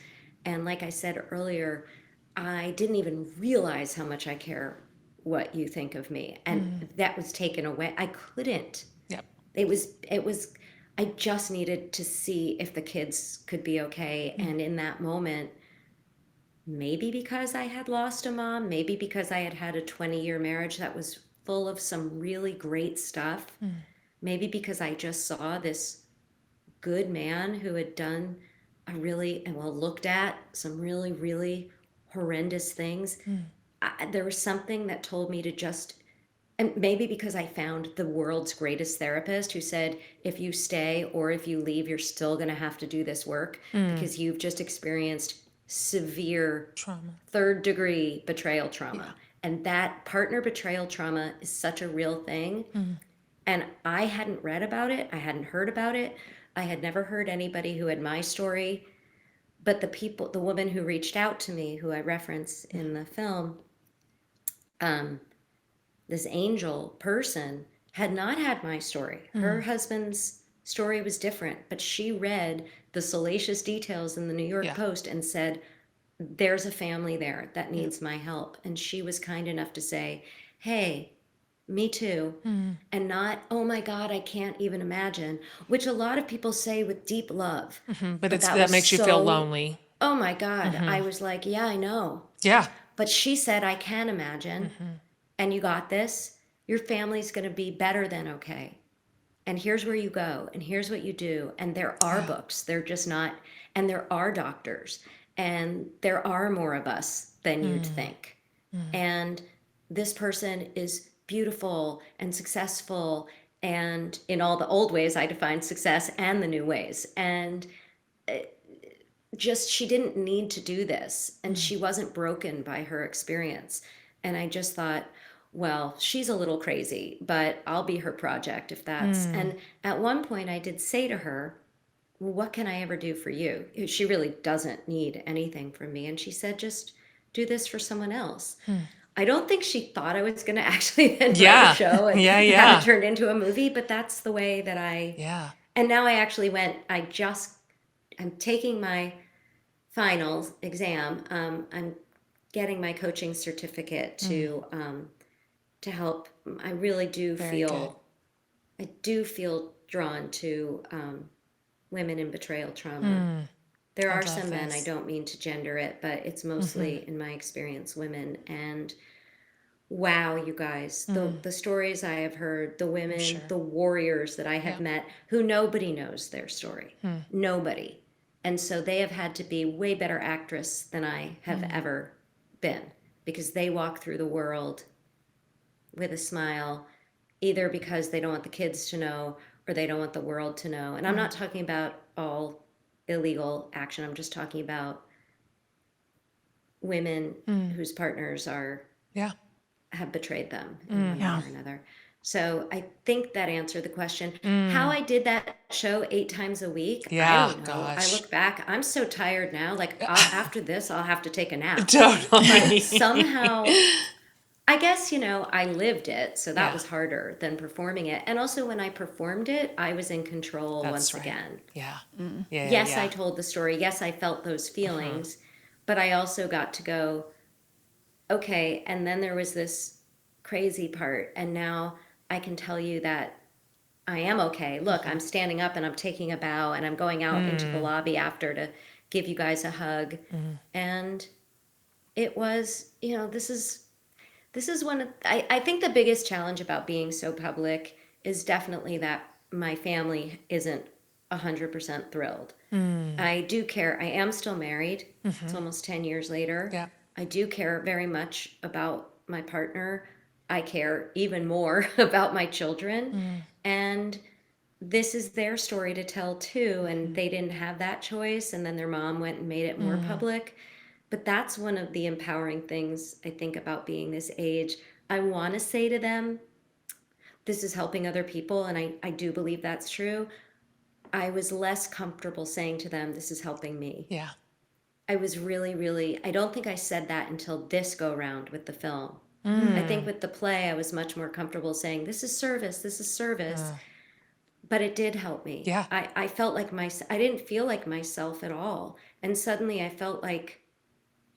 And like I said earlier, I didn't even realize how much I care what you think of me. And that was taken away. I couldn't. It was, I just needed to see if the kids could be okay. And in that moment, maybe because I had lost a mom, maybe because I had had a 20-year marriage that was full of some really great stuff, maybe because I just saw this good man who had done looked at some really, really horrendous things. There was something that told me to just, and maybe because I found the world's greatest therapist who said, if you stay or if you leave, you're still going to have to do this work because you've just experienced severe Trauma. third-degree betrayal trauma. And that partner betrayal trauma is such a real thing. And I hadn't read about it. I hadn't heard about it. I had never heard anybody who had my story. But the woman who reached out to me, who I reference in the film, this angel person, had not had my story. Her husband's story was different, but she read the salacious details in the New York Yeah. Post and said, there's a family there that needs my help. And she was kind enough to say, hey, me too. And not, oh my God, I can't even imagine, which a lot of people say with deep love. But But that makes you feel lonely. Oh my God. I was like, yeah, I know. Yeah. But she said, I can imagine. And you got this. Your family's going to be better than okay. And here's where you go. And here's what you do. And there are books. They're just not. And there are doctors. And there are more of us than you'd think. And this person is beautiful and successful. And in all the old ways, I define success and the new ways. And just, she didn't need to do this. And she wasn't broken by her experience. And I just thought, well, she's a little crazy, but I'll be her project if that's. And at one point, I did say to her, well, what can I ever do for you? She really doesn't need anything from me. And she said, just do this for someone else. I don't think she thought I was going to actually then write a show and have it turned into a movie, but that's the way that Yeah. and now I actually I'm taking my final exam. I'm getting my coaching certificate to help. I really do I do feel drawn to women in betrayal trauma. There are some men, I don't mean to gender it, but it's mostly, in my experience, women. And wow, you guys, the stories I have heard, the women, the warriors that I have met, who nobody knows their story. Nobody. And so they have had to be way better actress than I have ever been, because they walk through the world with a smile, either because they don't want the kids to know or they don't want the world to know. And I'm not talking about all illegal action. I'm just talking about women whose partners have betrayed them in one way or another. So I think that answered the question. How I did that show 8 times a week, I don't know. Gosh. I look back, I'm so tired now. Like after this, I'll have to take a nap. Totally. Somehow, I guess, I lived it. So that was harder than performing it. And also when I performed it, I was in control once again. Yeah. Yes, I told the story. Yes, I felt those feelings. But I also got to go, okay, and then there was this crazy part. And now I can tell you that I am okay. Look, I'm standing up and I'm taking a bow and I'm going out into the lobby after to give you guys a hug. And it was, this is one of, I think the biggest challenge about being so public is definitely that my family isn't 100% thrilled. I do care. I am still married. It's almost 10 years later. Yeah. I do care very much about my partner. I care even more about my children. And this is their story to tell too. And they didn't have that choice. And then their mom went and made it more public. But that's one of the empowering things I think about being this age. I want to say to them, this is helping other people. And I do believe that's true. I was less comfortable saying to them, this is helping me. Yeah. I was really, I don't think I said that until this go round with the film. I think with the play, I was much more comfortable saying, this is service. But it did help me. Yeah. I felt like I didn't feel like myself at all. And suddenly I felt like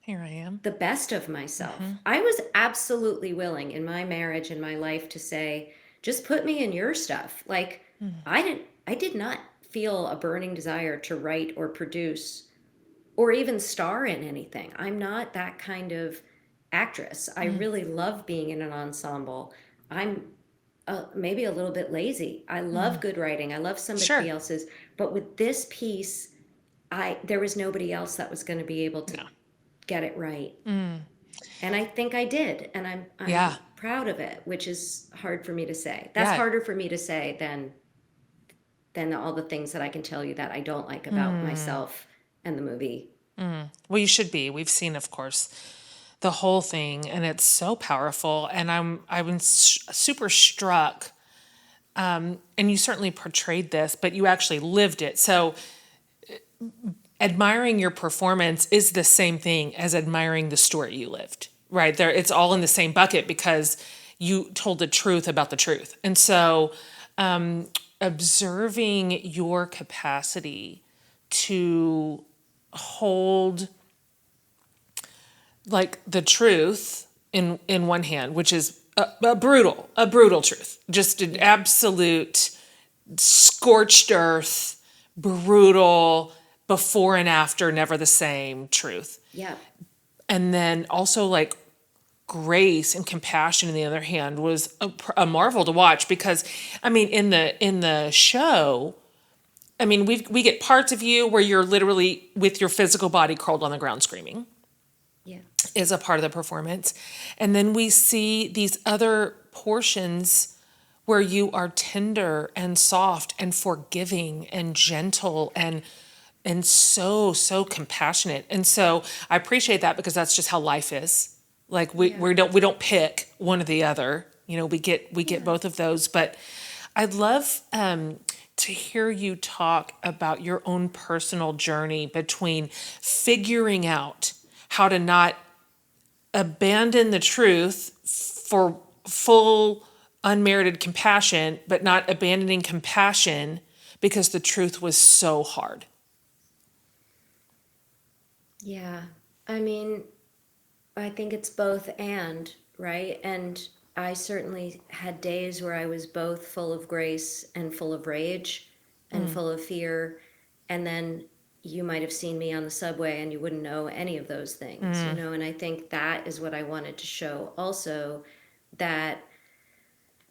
Here I am. the best of myself. I was absolutely willing in my marriage and my life to say, just put me in your stuff. Like I did not feel a burning desire to write or produce or even star in anything. I'm not that kind of actress. I really love being in an ensemble. I'm maybe a little bit lazy. I love good writing. I love somebody else's. But with this piece, there was nobody else that was going to be able to get it right. And I think I did. And I'm proud of it, which is hard for me to say. That's harder for me to say than all the things that I can tell you that I don't like about myself and the movie. Well, you should be. We've seen, of course, the whole thing, and it's so powerful. And I've been super struck. And you certainly portrayed this, but you actually lived it. So admiring your performance is the same thing as admiring the story you lived, right? There, it's all in the same bucket because you told the truth about the truth. And so, observing your capacity to hold like the truth in one hand, which is a brutal truth, just an absolute scorched earth, brutal, before and after, never the same truth. Yeah. And then also like grace and compassion, on the other hand, was a marvel to watch because, I mean, in the show, I mean, we get parts of you where you're literally with your physical body curled on the ground screaming. Yeah. Is a part of the performance. And then we see these other portions where you are tender and soft and forgiving and gentle and so compassionate. And so I appreciate that because that's just how life is. Like we don't pick one or the other. You know, we get both of those. But I'd love to hear you talk about your own personal journey between figuring out how to not abandon the truth for full unmerited compassion, but not abandoning compassion because the truth was so hard. Yeah. I mean, I think it's both and, right? And I certainly had days where I was both full of grace and full of rage and full of fear. And then you might have seen me on the subway and you wouldn't know any of those things, you know? And I think that is what I wanted to show also, that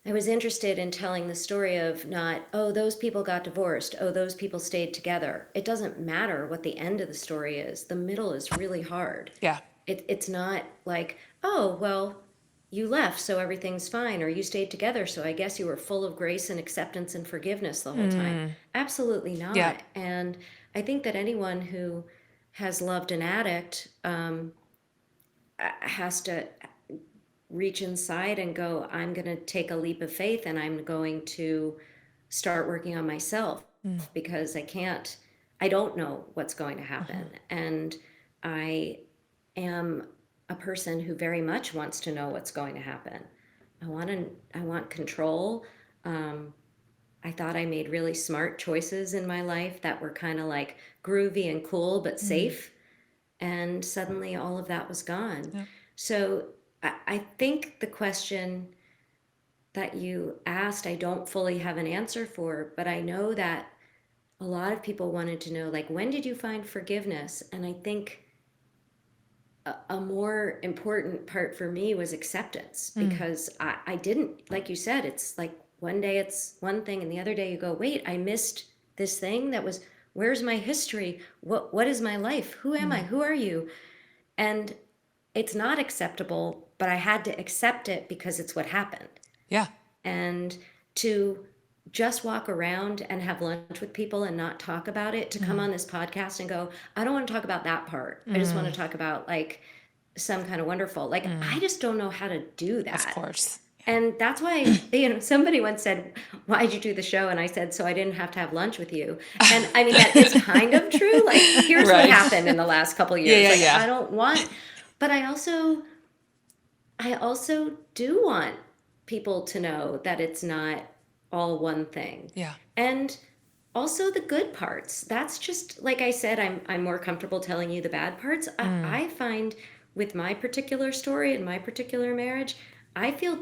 I was interested in telling the story of not, oh, those people got divorced, oh, those people stayed together. It doesn't matter what the end of the story is. The middle is really hard. Yeah. It's not like, oh, well, you left, so everything's fine, or you stayed together, so I guess you were full of grace and acceptance and forgiveness the whole time. Absolutely not. Yeah. And I think that anyone who has loved an addict has to reach inside and go, I'm going to take a leap of faith and I'm going to start working on myself because I don't know what's going to happen. And I am a person who very much wants to know what's going to happen. I want control. I thought I made really smart choices in my life that were kind of like groovy and cool, but safe. And suddenly all of that was gone. Yeah. So I think the question that you asked, I don't fully have an answer for, but I know that a lot of people wanted to know, like, when did you find forgiveness? And I think a more important part for me was acceptance, because I didn't, like you said, it's like one day it's one thing and the other day you go, wait, I missed this thing that was, where's my history? What is my life? Who am I? Who are you? And it's not acceptable, but I had to accept it because it's what happened. Yeah. And to just walk around and have lunch with people and not talk about it, to come on this podcast and go, I don't want to talk about that part. I just want to talk about like some kind of wonderful, like, I just don't know how to do that. Of course. And that's why, somebody once said, why'd you do the show? And I said, so I didn't have to have lunch with you. And I mean, that is kind of true. Like, here's what happened in the last couple of years. I don't want, but I also do want people to know that it's not all one thing. Yeah. And also the good parts. That's just, like I said, I'm more comfortable telling you the bad parts. I find with my particular story and my particular marriage, I feel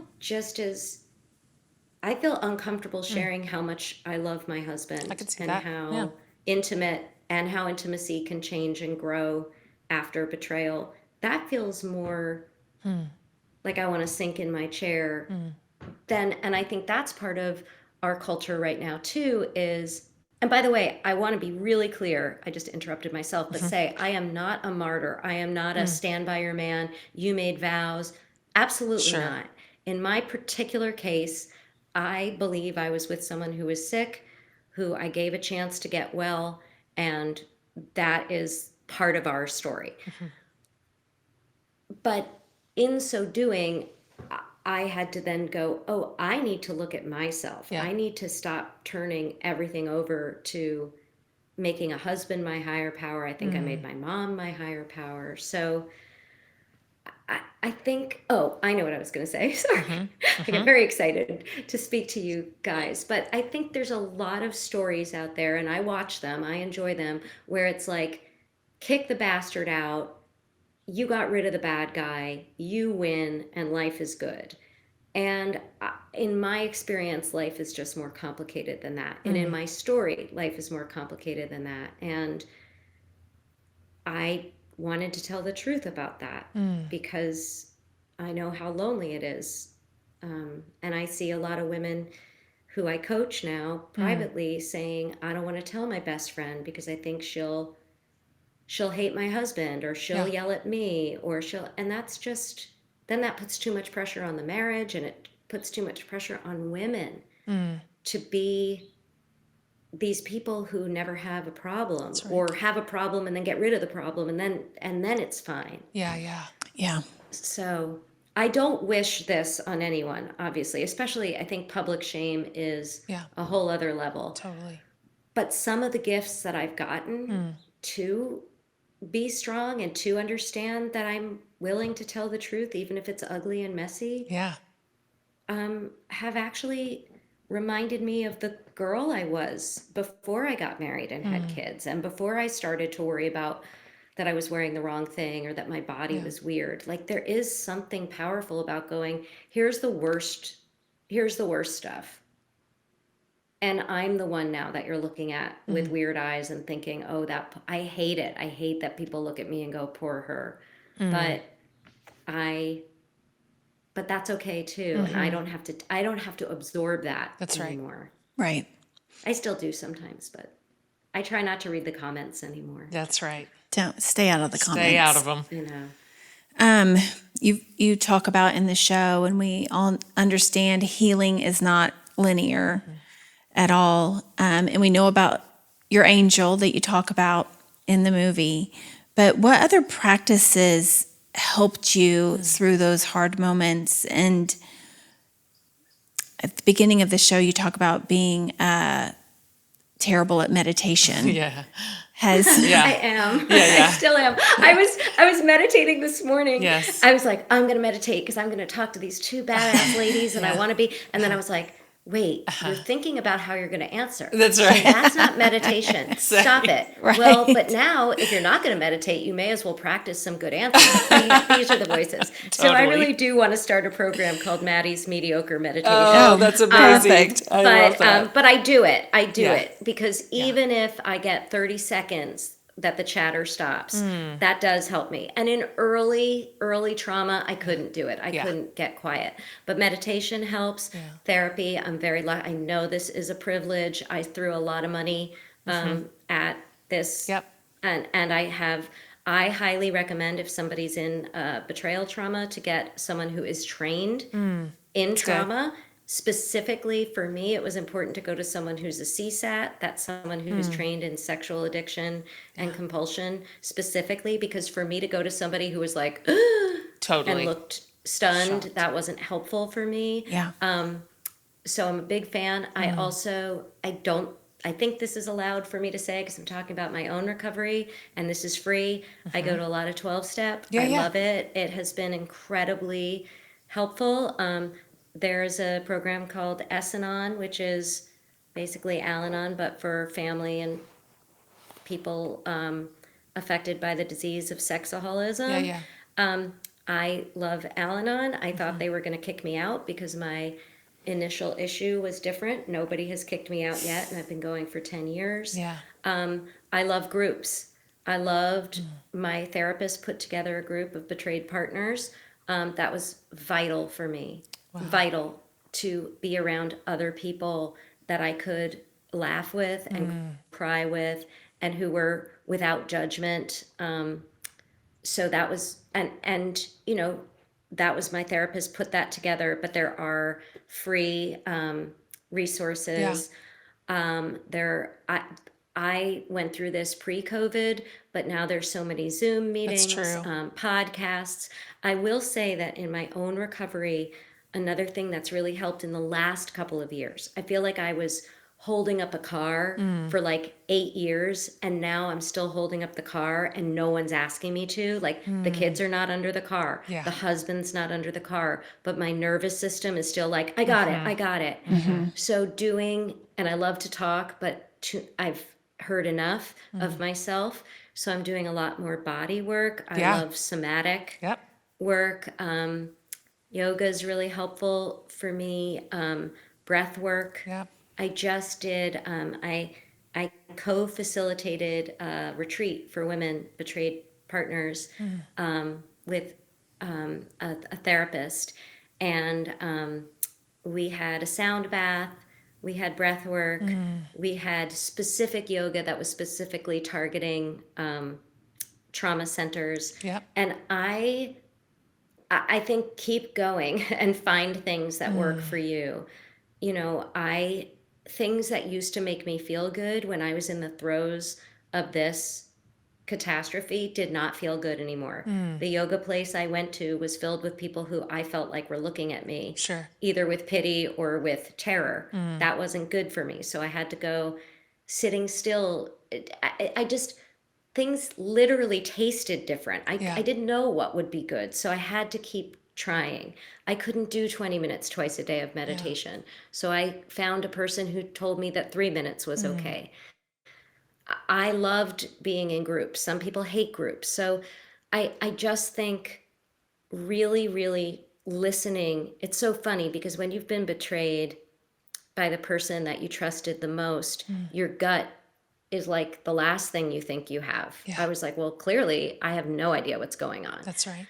uncomfortable sharing how much I love my husband. I can see and that. how intimate and how intimacy can change and grow after betrayal. That feels more like I want to sink in my chair. And I think that's part of our culture right now too is, and by the way, I want to be really clear. I just interrupted myself, but say, I am not a martyr. I am not a stand by your man. You made vows. Absolutely not. In my particular case, I believe I was with someone who was sick, who I gave a chance to get well, and that is part of our story. But in so doing, I had to then go, oh, I need to look at myself. Yeah. I need to stop turning everything over to making a husband my higher power. I think I made my mom my higher power. So I think, oh, I know what I was going to say. Sorry. I get very excited to speak to you guys. But I think there's a lot of stories out there, and I watch them, I enjoy them, where it's like, kick the bastard out, you got rid of the bad guy, you win, and life is good. And in my experience, life is just more complicated than that. And in my story, life is more complicated than that. And I wanted to tell the truth about that because I know how lonely it is. And I see a lot of women who I coach now privately saying, I don't want to tell my best friend because I think she'll hate my husband, or she'll yell at me, or and that's just, then that puts too much pressure on the marriage, and it puts too much pressure on women to be these people who never have a problem, or have a problem and then get rid of the problem, and then it's fine. Yeah. So I don't wish this on anyone, obviously, especially I think public shame is a whole other level. Totally. But some of the gifts that I've gotten to be strong and to understand that I'm willing to tell the truth, even if it's ugly and messy, have actually reminded me of the girl I was before I got married and had kids, and before I started to worry about that I was wearing the wrong thing or that my body was weird. Like, there is something powerful about going, here's the worst stuff. And I'm the one now that you're looking at with weird eyes and thinking, oh, I hate it. I hate that people look at me and go, poor her. But that's okay too. And I don't have to absorb that anymore. Right. I still do sometimes, but I try not to read the comments anymore. That's right. Don't stay out of the comments. Stay out of them. You know. You talk about in the show, and we all understand healing is not linear at all. And we know about your angel that you talk about in the movie. But what other practices helped you through those hard moments? And at the beginning of the show, you talk about being terrible at meditation. I am. I still am. I was meditating this morning. Yes. I was like, I'm going to meditate because I'm going to talk to these two badass ladies, and I want to be. And then I was like, wait, you're thinking about how you're going to answer. That's right. So that's not meditation. Stop it. Right. Well, but now if you're not going to meditate, you may as well practice some good answers. These are the voices. So I really do want to start a program called Maddie's Mediocre Meditation. Oh, that's amazing. Perfect. I love that. But I do it. it because even if I get 30 seconds that the chatter stops, that does help me. And in early trauma, I couldn't do it. I couldn't get quiet. But meditation helps. Therapy, I'm very lucky. I know this is a privilege. I threw a lot of money at this. And I highly recommend, if somebody's in betrayal trauma, to get someone who is trained in trauma. Specifically for me, it was important to go to someone who's a CSAT. That's someone who's trained in sexual addiction and compulsion, specifically, because for me to go to somebody who was like, totally, and looked stunned, that wasn't helpful for me. So I'm a big fan. I think this is allowed for me to say, because I'm talking about my own recovery, and this is free. I go to a lot of 12-step. I love it. It has been incredibly helpful. There's a program called S-Anon, which is basically Al-Anon, but for family and people affected by the disease of sexaholism. I love Al-Anon. I thought they were going to kick me out because my initial issue was different. Nobody has kicked me out yet, and I've been going for 10 years. I love groups. I loved my therapist put together a group of betrayed partners. That was vital for me. Vital to be around other people that I could laugh with and cry with, and who were without judgment. So that was, and you know, that was my therapist put that together. But there are free resources. I went through this pre-COVID, but now there's so many Zoom meetings, podcasts. I will say that in my own recovery, another thing that's really helped in the last couple of years, I feel like I was holding up a car for like 8 years, and now I'm still holding up the car and no one's asking me to. Like the kids are not under the car, Yeah. the husband's not under the car, but my nervous system is still like, I got it, I got it. So and I love to talk, but I've heard enough of myself. So I'm doing a lot more body work. I Yeah. love somatic Yep. work. Yoga is really helpful for me. Breath work. Yep. I just did. I co-facilitated a retreat for women betrayed partners with a therapist, and we had a sound bath. We had breath work. We had specific yoga that was specifically targeting trauma centers. Yep. And I think keep going and find things that work for you. You know, things that used to make me feel good when I was in the throes of this catastrophe did not feel good anymore. The yoga place I went to was filled with people who I felt like were looking at me, Sure. either with pity or with terror. That wasn't good for me. So I had to go sitting still. I just, things literally tasted different. Yeah. I didn't know what would be good. So I had to keep trying. I couldn't do 20 minutes twice a day of meditation. So I found a person who told me that 3 minutes was okay. I loved being in groups. Some people hate groups. So I just think really, really listening. It's so funny because when you've been betrayed by the person that you trusted the most, your gut is like the last thing you think you have. Yeah. I was like, well, clearly I have no idea what's going on. That's right.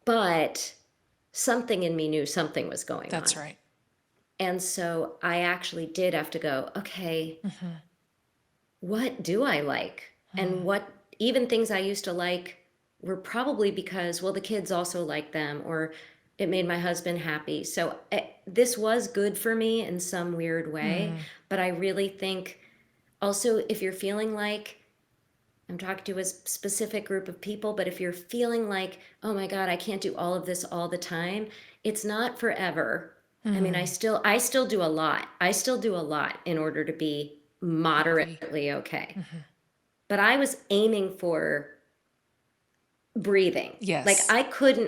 But something in me knew something was going on. That's right. And so I actually did have to go, okay, what do I like? And what, even things I used to like were probably because, well, the kids also like them, or it made my husband happy. So this was good for me in some weird way. But I really think also, if you're feeling like, I'm talking to a specific group of people, but if you're feeling like, oh my God, I can't do all of this all the time, it's not forever. I mean, I still do a lot. I still do a lot in order to be moderately okay. But I was aiming for breathing. Yes. Like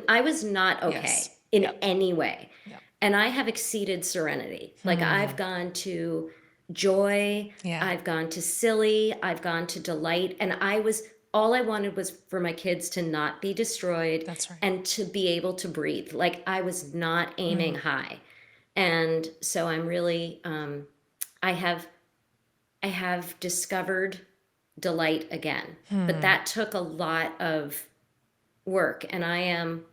I was not okay Yes. in any way. Yep. And I have exceeded serenity. Like I've gone to joy, Yeah. I've gone to silly, I've gone to delight. And all I wanted was for my kids to not be destroyed. That's right. And to be able to breathe. Like I was not aiming high. And so I'm really, I have discovered delight again, but that took a lot of work, and I am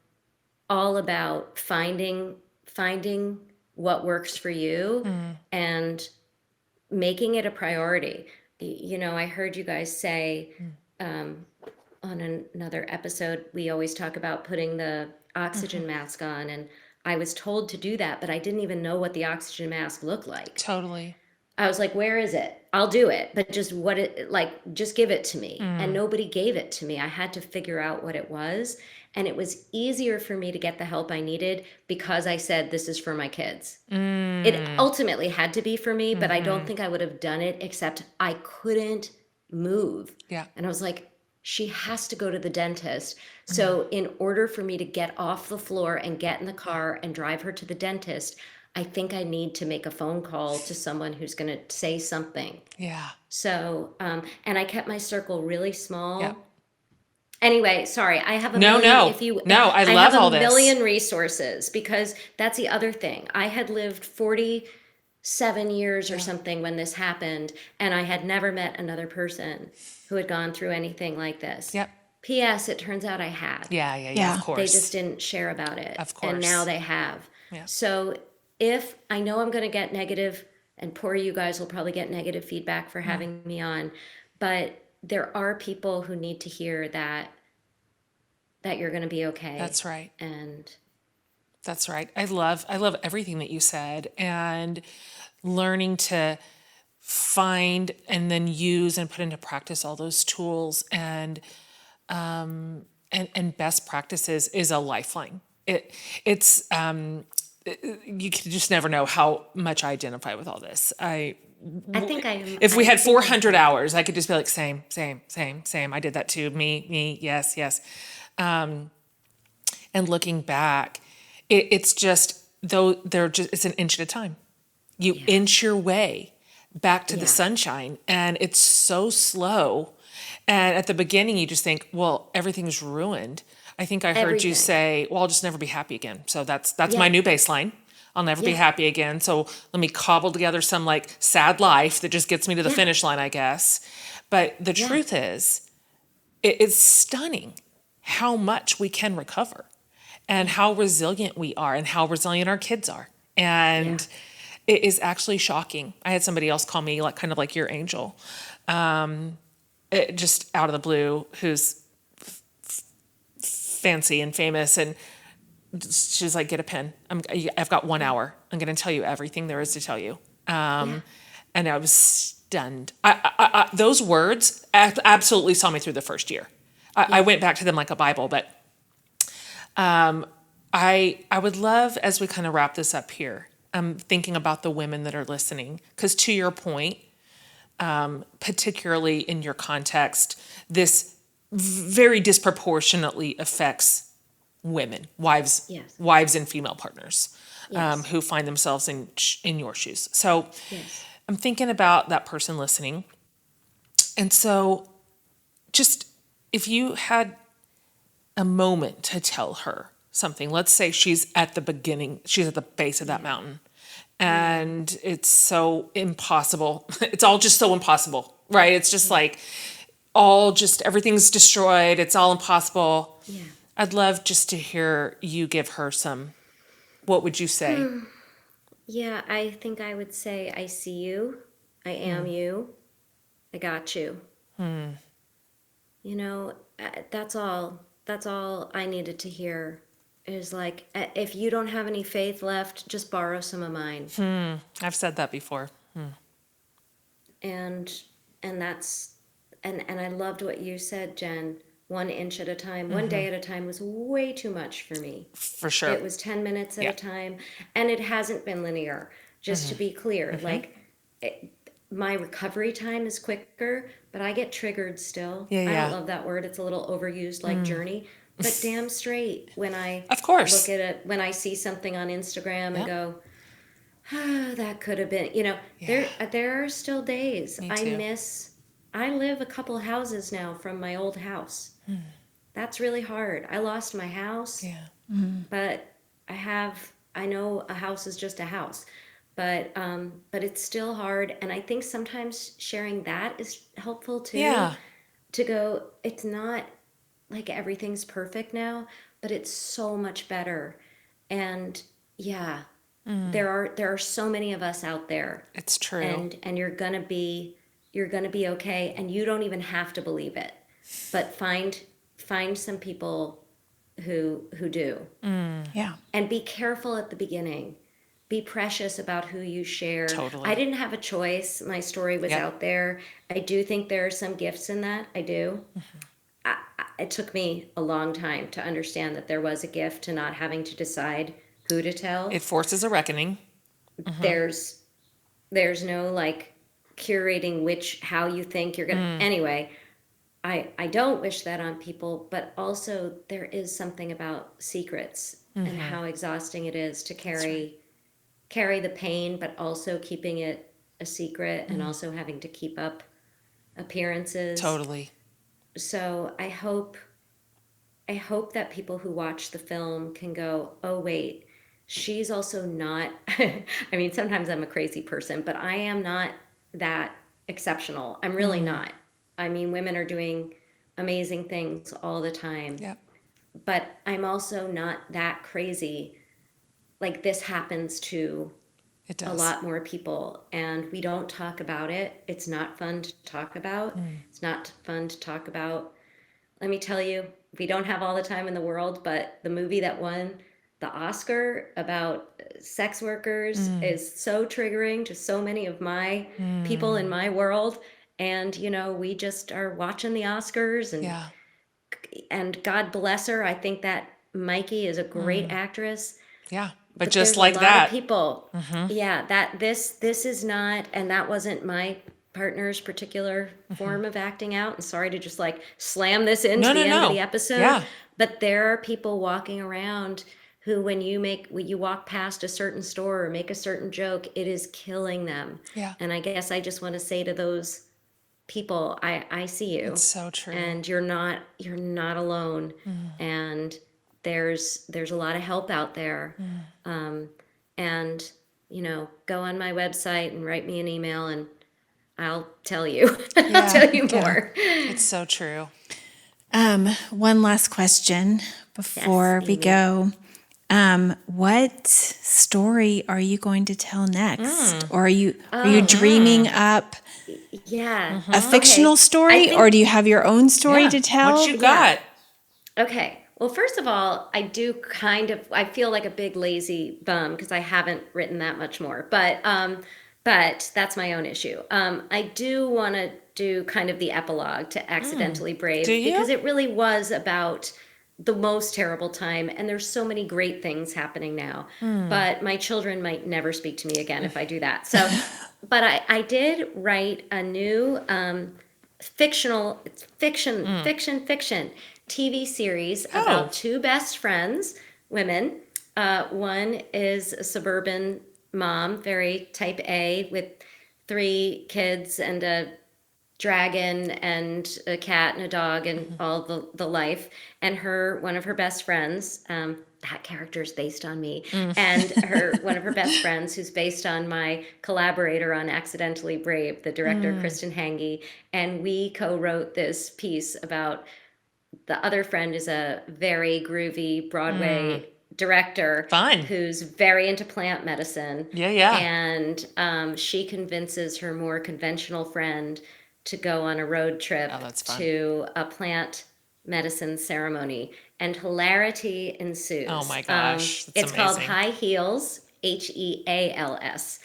all about finding what works for you and making it a priority. You know, I heard you guys say on another episode, we always talk about putting the oxygen mask on, and I was told to do that, but I didn't even know what the oxygen mask looked like. Totally. I was like, where is it? I'll do it, but just just give it to me. And nobody gave it to me. I had to figure out what it was. And it was easier for me to get the help I needed because I said, this is for my kids. It ultimately had to be for me, but I don't think I would have done it, except I couldn't move. Yeah. And I was like, she has to go to the dentist. So in order for me to get off the floor and get in the car and drive her to the dentist, I think I need to make a phone call to someone who's going to say something. Yeah. So, and I kept my circle really small. Yep. Anyway, sorry, I have a No, million. no. I love all this. I have a million resources because that's the other thing. I had lived 47 years or something when this happened, and I had never met another person who had gone through anything like this. Yep. P.S. It turns out I had. Yeah. Of course. They just didn't share about it. Of course. And now they have. Yeah. So if I know I'm going to get negative, and poor you guys will probably get negative feedback for having me on, but there are people who need to hear that you're going to be okay. That's right. And That's right. I love everything that you said, and learning to find and then use and put into practice all those tools and best practices is a lifeline. It's you can just never know how much I identify with all this. I think If we I had think 400 hours, I could just be like, same, same, same, same. I did that too. Me, yes, yes. And looking back, it's just, though it's an inch at a time. You inch your way back to the Yeah. sunshine, and it's so slow. And at the beginning, you just think, well, everything's ruined. I think I heard you Everything. say, well, I'll just never be happy again. So that's Yeah. my new baseline. I'll never be Yeah. happy again. So let me cobble together some like sad life that just gets me to the Yeah. finish line, I guess. But the Yeah. truth is, it's stunning how much we can recover and how resilient we are and how resilient our kids are. And it is actually shocking. I had somebody else call me like kind of like your angel, just out of the blue, who's fancy and famous, and she's like, get a pen. I've got 1 hour. I'm going to tell you everything there is to tell you. And I was stunned. Those words absolutely saw me through the first year. I went back to them like a Bible, but I would love, as we kind of wrap this up here, thinking about the women that are listening, because to your point, particularly in your context, this very disproportionately affects women, wives, Yes. wives and female partners, Yes. who find themselves in your shoes. So Yes. I'm thinking about that person listening. And so just if you had a moment to tell her something, let's say she's at the beginning, she's at the base of that mountain, and it's so impossible. It's all just so impossible, right? It's just like everything's destroyed. It's all impossible. Yeah. I'd love just to hear you give her what would you say? Yeah, I think I would say, I see you. I am you. I got you. You know, that's all. That's all I needed to hear. Is like, if you don't have any faith left, just borrow some of mine. I've said that before. And that's and I loved what you said, Jen. 1 inch at a time, 1 day at a time was way too much for me. For sure. It was 10 minutes at Yeah. a time, and it hasn't been linear. Just to be clear, like my recovery time is quicker, but I get triggered still. Yeah, I yeah. don't love that word. It's a little overused, like journey. But damn straight, when I Of course. look at it, when I see something on Instagram and Yep. go, ah, that could have been, there are still days. Me I too. miss, I live a couple houses now from my old house. That's really hard. I lost my house, Yeah. but I know a house is just a house. But it's still hard, and I think sometimes sharing that is helpful too. Yeah. To go, it's not like everything's perfect now, but it's so much better. And yeah, there are so many of us out there, It's true. and you're gonna be okay, and you don't even have to believe it, but find some people who do, Yeah. and be careful at the beginning. Be precious about who you share. Totally. I didn't have a choice. My story was Yep. out there. I do think there are some gifts in that. I do. It took me a long time to understand that there was a gift to not having to decide who to tell. It forces a reckoning. There's no like curating how you think you're gonna. Anyway, I don't wish that on people, but also there is something about secrets and how exhausting it is to carry the pain, but also keeping it a secret and also having to keep up appearances. Totally. So I hope that people who watch the film can go, oh wait, she's also not I mean, sometimes I'm a crazy person, but I am not that exceptional. I'm really not. I mean, women are doing amazing things all the time. Yeah. But I'm also not that crazy. Like, this happens to It does. a lot more people, and we don't talk about it. It's not fun to talk about. It's not fun to talk about. Let me tell you, we don't have all the time in the world, but the movie that won the Oscar about sex workers is so triggering to so many of my people in my world. And, we just are watching the Oscars, Yeah. and God bless her. I think that Mikey is a great actress. Yeah. But just there's a like lot that. of people. Yeah, that this is not, and that wasn't my partner's particular form of acting out. And sorry to just like slam this into the end of the episode, Yeah. but there are people walking around who, when you walk past a certain store or make a certain joke, it is killing them. Yeah. And I guess I just want to say to those people, I see you. It's so true. And you're not alone. And there's a lot of help out there. And go on my website and write me an email, and I'll tell you. I'll tell you more. It's so true. One last question before we Amy. go. What story are you going to tell next? Or are you dreaming up Yeah. a fictional story, or do you have your own story to tell? What you got? Okay. Well, first of all, I feel like a big lazy bum because I haven't written that much more. But that's my own issue. I do want to do kind of the epilogue to Accidentally Brave, Do you? because it really was about the most terrible time, and there's so many great things happening now. But my children might never speak to me again if I do that. So, but I did write a new fiction TV series about two best friends, women. One is a suburban mom, very type A, with 3 kids and a dragon and a cat and a dog and all the life. And one of her best friends, that character is based on me, and one of her best friends, who's based on my collaborator on Accidentally Brave, the director Kristen Hange. And we co-wrote this piece about the other friend is a very groovy Broadway director. Fun. Who's very into plant medicine. Yeah. And she convinces her more conventional friend to go on a road trip to a plant medicine ceremony, and hilarity ensues. Oh my gosh, it's amazing. called High Heels, HEALS.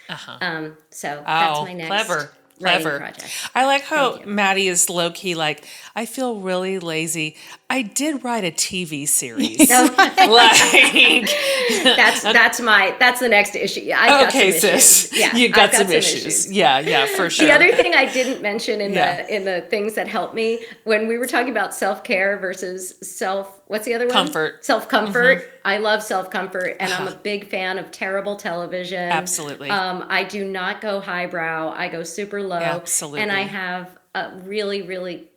So that's my next clever. writing project. I like how Maddie is low key. Like, I feel really lazy. I did write a TV series. That's the next issue. I've got some sis. issues. Yeah, You got I've some issues. Yeah, for sure. The other thing I didn't mention in the things that helped me, when we were talking about self-care versus what's the other one? Comfort. Self-comfort. I love self-comfort, and I'm a big fan of terrible television. Absolutely. I do not go highbrow. I go super low. Absolutely. And I have a really, really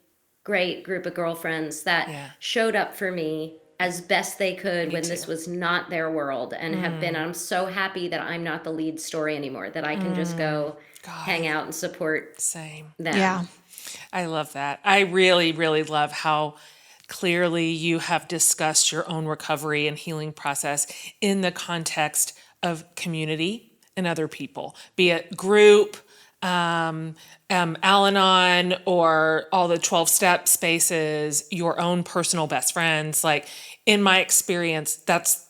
great group of girlfriends that showed up for me as best they could when this was not their world, and have been. I'm so happy that I'm not the lead story anymore, that I can just go hang out and support them. Yeah. I love that. I really, really love how clearly you have discussed your own recovery and healing process in the context of community and other people, be it group, Al-Anon, or all the 12-step spaces, your own personal best friends. Like, in my experience, that's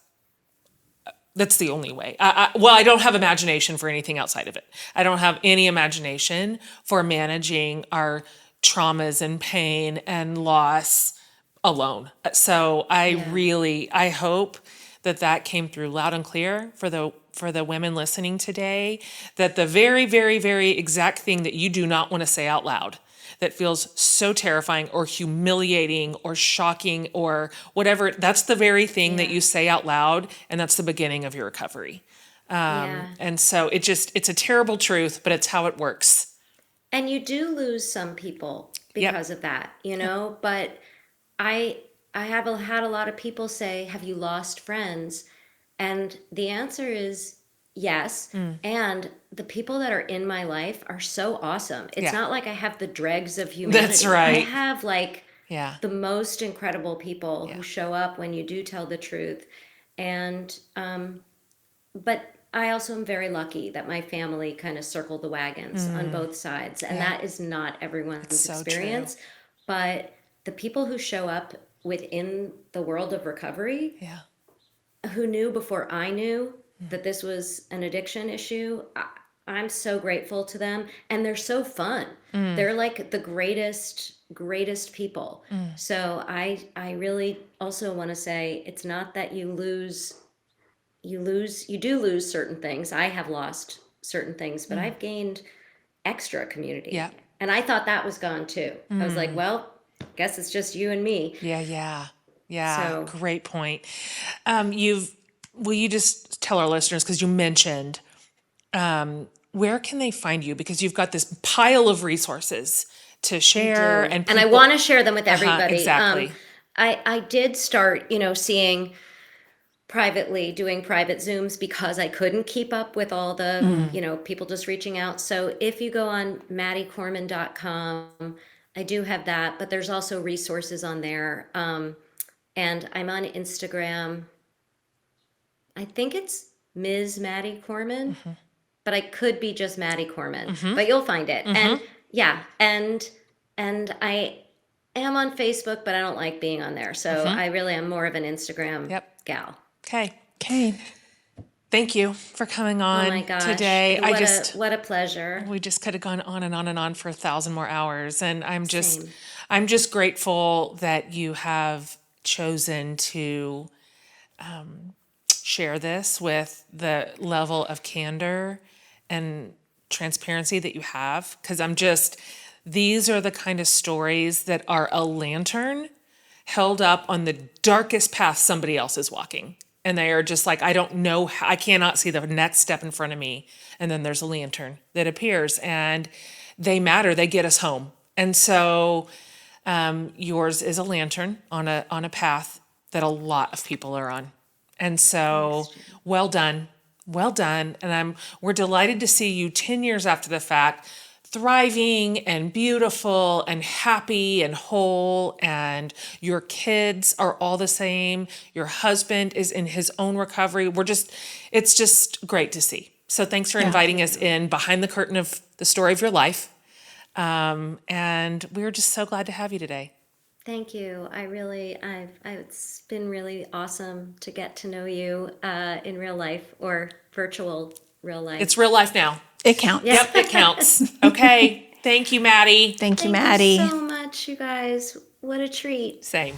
the only way. I don't have imagination for anything outside of it. I don't have any imagination for managing our traumas and pain and loss alone. So I hope that came through loud and clear for the women listening today, that the very, very, very exact thing that you do not want to say out loud, that feels so terrifying or humiliating or shocking or whatever, that's the very thing that you say out loud, and that's the beginning of your recovery. And so it's a terrible truth, but it's how it works. And you do lose some people because of that, but I have had a lot of people say, have you lost friends? And the answer is yes. And the people that are in my life are so awesome. It's not like I have the dregs of humanity. That's right. I have the most incredible people who show up when you do tell the truth. And, but I also am very lucky that my family kind of circled the wagons on both sides. And that is not everyone's experience. True. But the people who show up within the world of recovery, who knew before I knew that this was an addiction issue, I'm so grateful to them. And they're so fun. They're like the greatest people. So I really also want to say, it's not that you lose you do lose certain things. I have lost certain things, but I've gained extra community. Yeah. And I thought that was gone too. I was like, well, guess it's just you and me. Yeah. So- Great point. Will you just tell our listeners, because you mentioned, where can they find you? Because you've got this pile of resources to share, and I want to share them with everybody. Exactly. I did start, seeing privately, doing private Zooms because I couldn't keep up with all the, people just reaching out. So if you go on maddiecorman.com, I do have that, but there's also resources on there. And I'm on Instagram. I think it's Ms. Maddie Corman, but I could be just Maddie Corman, but you'll find it. And yeah, and I am on Facebook, but I don't like being on there. So I really am more of an Instagram gal. Okay. Thank you for coming on Oh my gosh. today. What a pleasure. We just could have gone on and on and on for 1,000 more hours. And I'm just Same. grateful that you have chosen to share this with the level of candor and transparency that you have. Because these are the kind of stories that are a lantern held up on the darkest path somebody else is walking. And they are just like, I don't know, I cannot see the next step in front of me. And then there's a lantern that appears, and they matter. They get us home. And so yours is a lantern on a path that a lot of people are on. And so well done. And we're delighted to see you 10 years after the fact, thriving and beautiful and happy and whole, and your kids are all the same. Your husband is in his own recovery. It's just great to see. So thanks for inviting us in behind the curtain of the story of your life. And we're just so glad to have you today. Thank you. It's been really awesome to get to know you in real life or virtual real life. It's real life now. It counts. Yep, it counts. Okay. Thank you, Maddie. Thank you, Thank Maddie. you so much, you guys. What a treat. Same.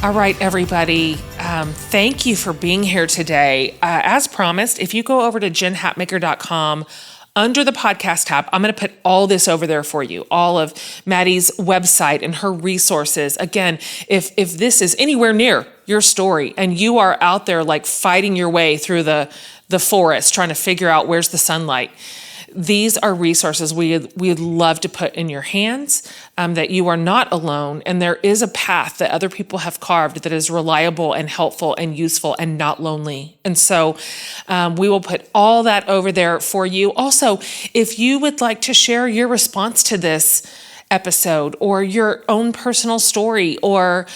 All right, everybody. Thank you for being here today. As promised, if you go over to jenhatmaker.com, under the podcast tab, I'm going to put all this over there for you, all of Maddie's website and her resources. Again, if this is anywhere near your story and you are out there like fighting your way through the forest, trying to figure out where's the sunlight, these are resources we'd love to put in your hands, that you are not alone, and there is a path that other people have carved that is reliable and helpful and useful and not lonely. And so we will put all that over there for you. Also, if you would like to share your response to this episode or your own personal story or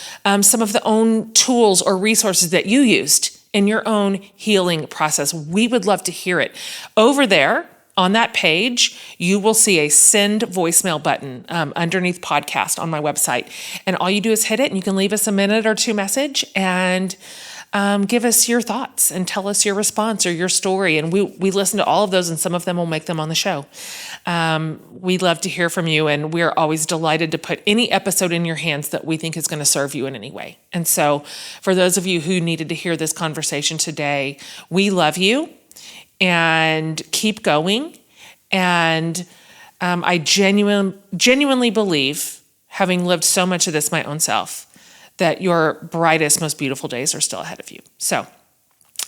some of the own tools or resources that you used in your own healing process, we would love to hear it. Over there, on that page, you will see a send voicemail button underneath podcast on my website. And all you do is hit it, and you can leave us a minute or two message and give us your thoughts and tell us your response or your story. And we listen to all of those, and some of them will make them on the show. We'd love to hear from you, and we're always delighted to put any episode in your hands that we think is going to serve you in any way. And so for those of you who needed to hear this conversation today, we love you. And keep going. And I genuinely believe, having lived so much of this my own self, that your brightest, most beautiful days are still ahead of you. So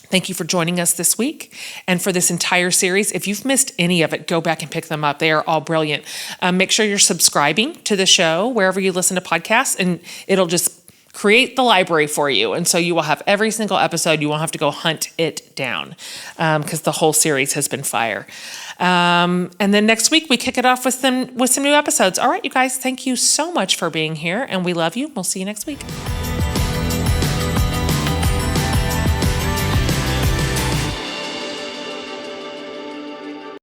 thank you for joining us this week and for this entire series. If you've missed any of it, go back and pick them up. They are all brilliant. Make sure you're subscribing to the show wherever you listen to podcasts, and it'll just create the library for you. And so you will have every single episode. You won't have to go hunt it down because the whole series has been fire. And then next week we kick it off with some new episodes. All right, you guys, thank you so much for being here, and we love you. We'll see you next week.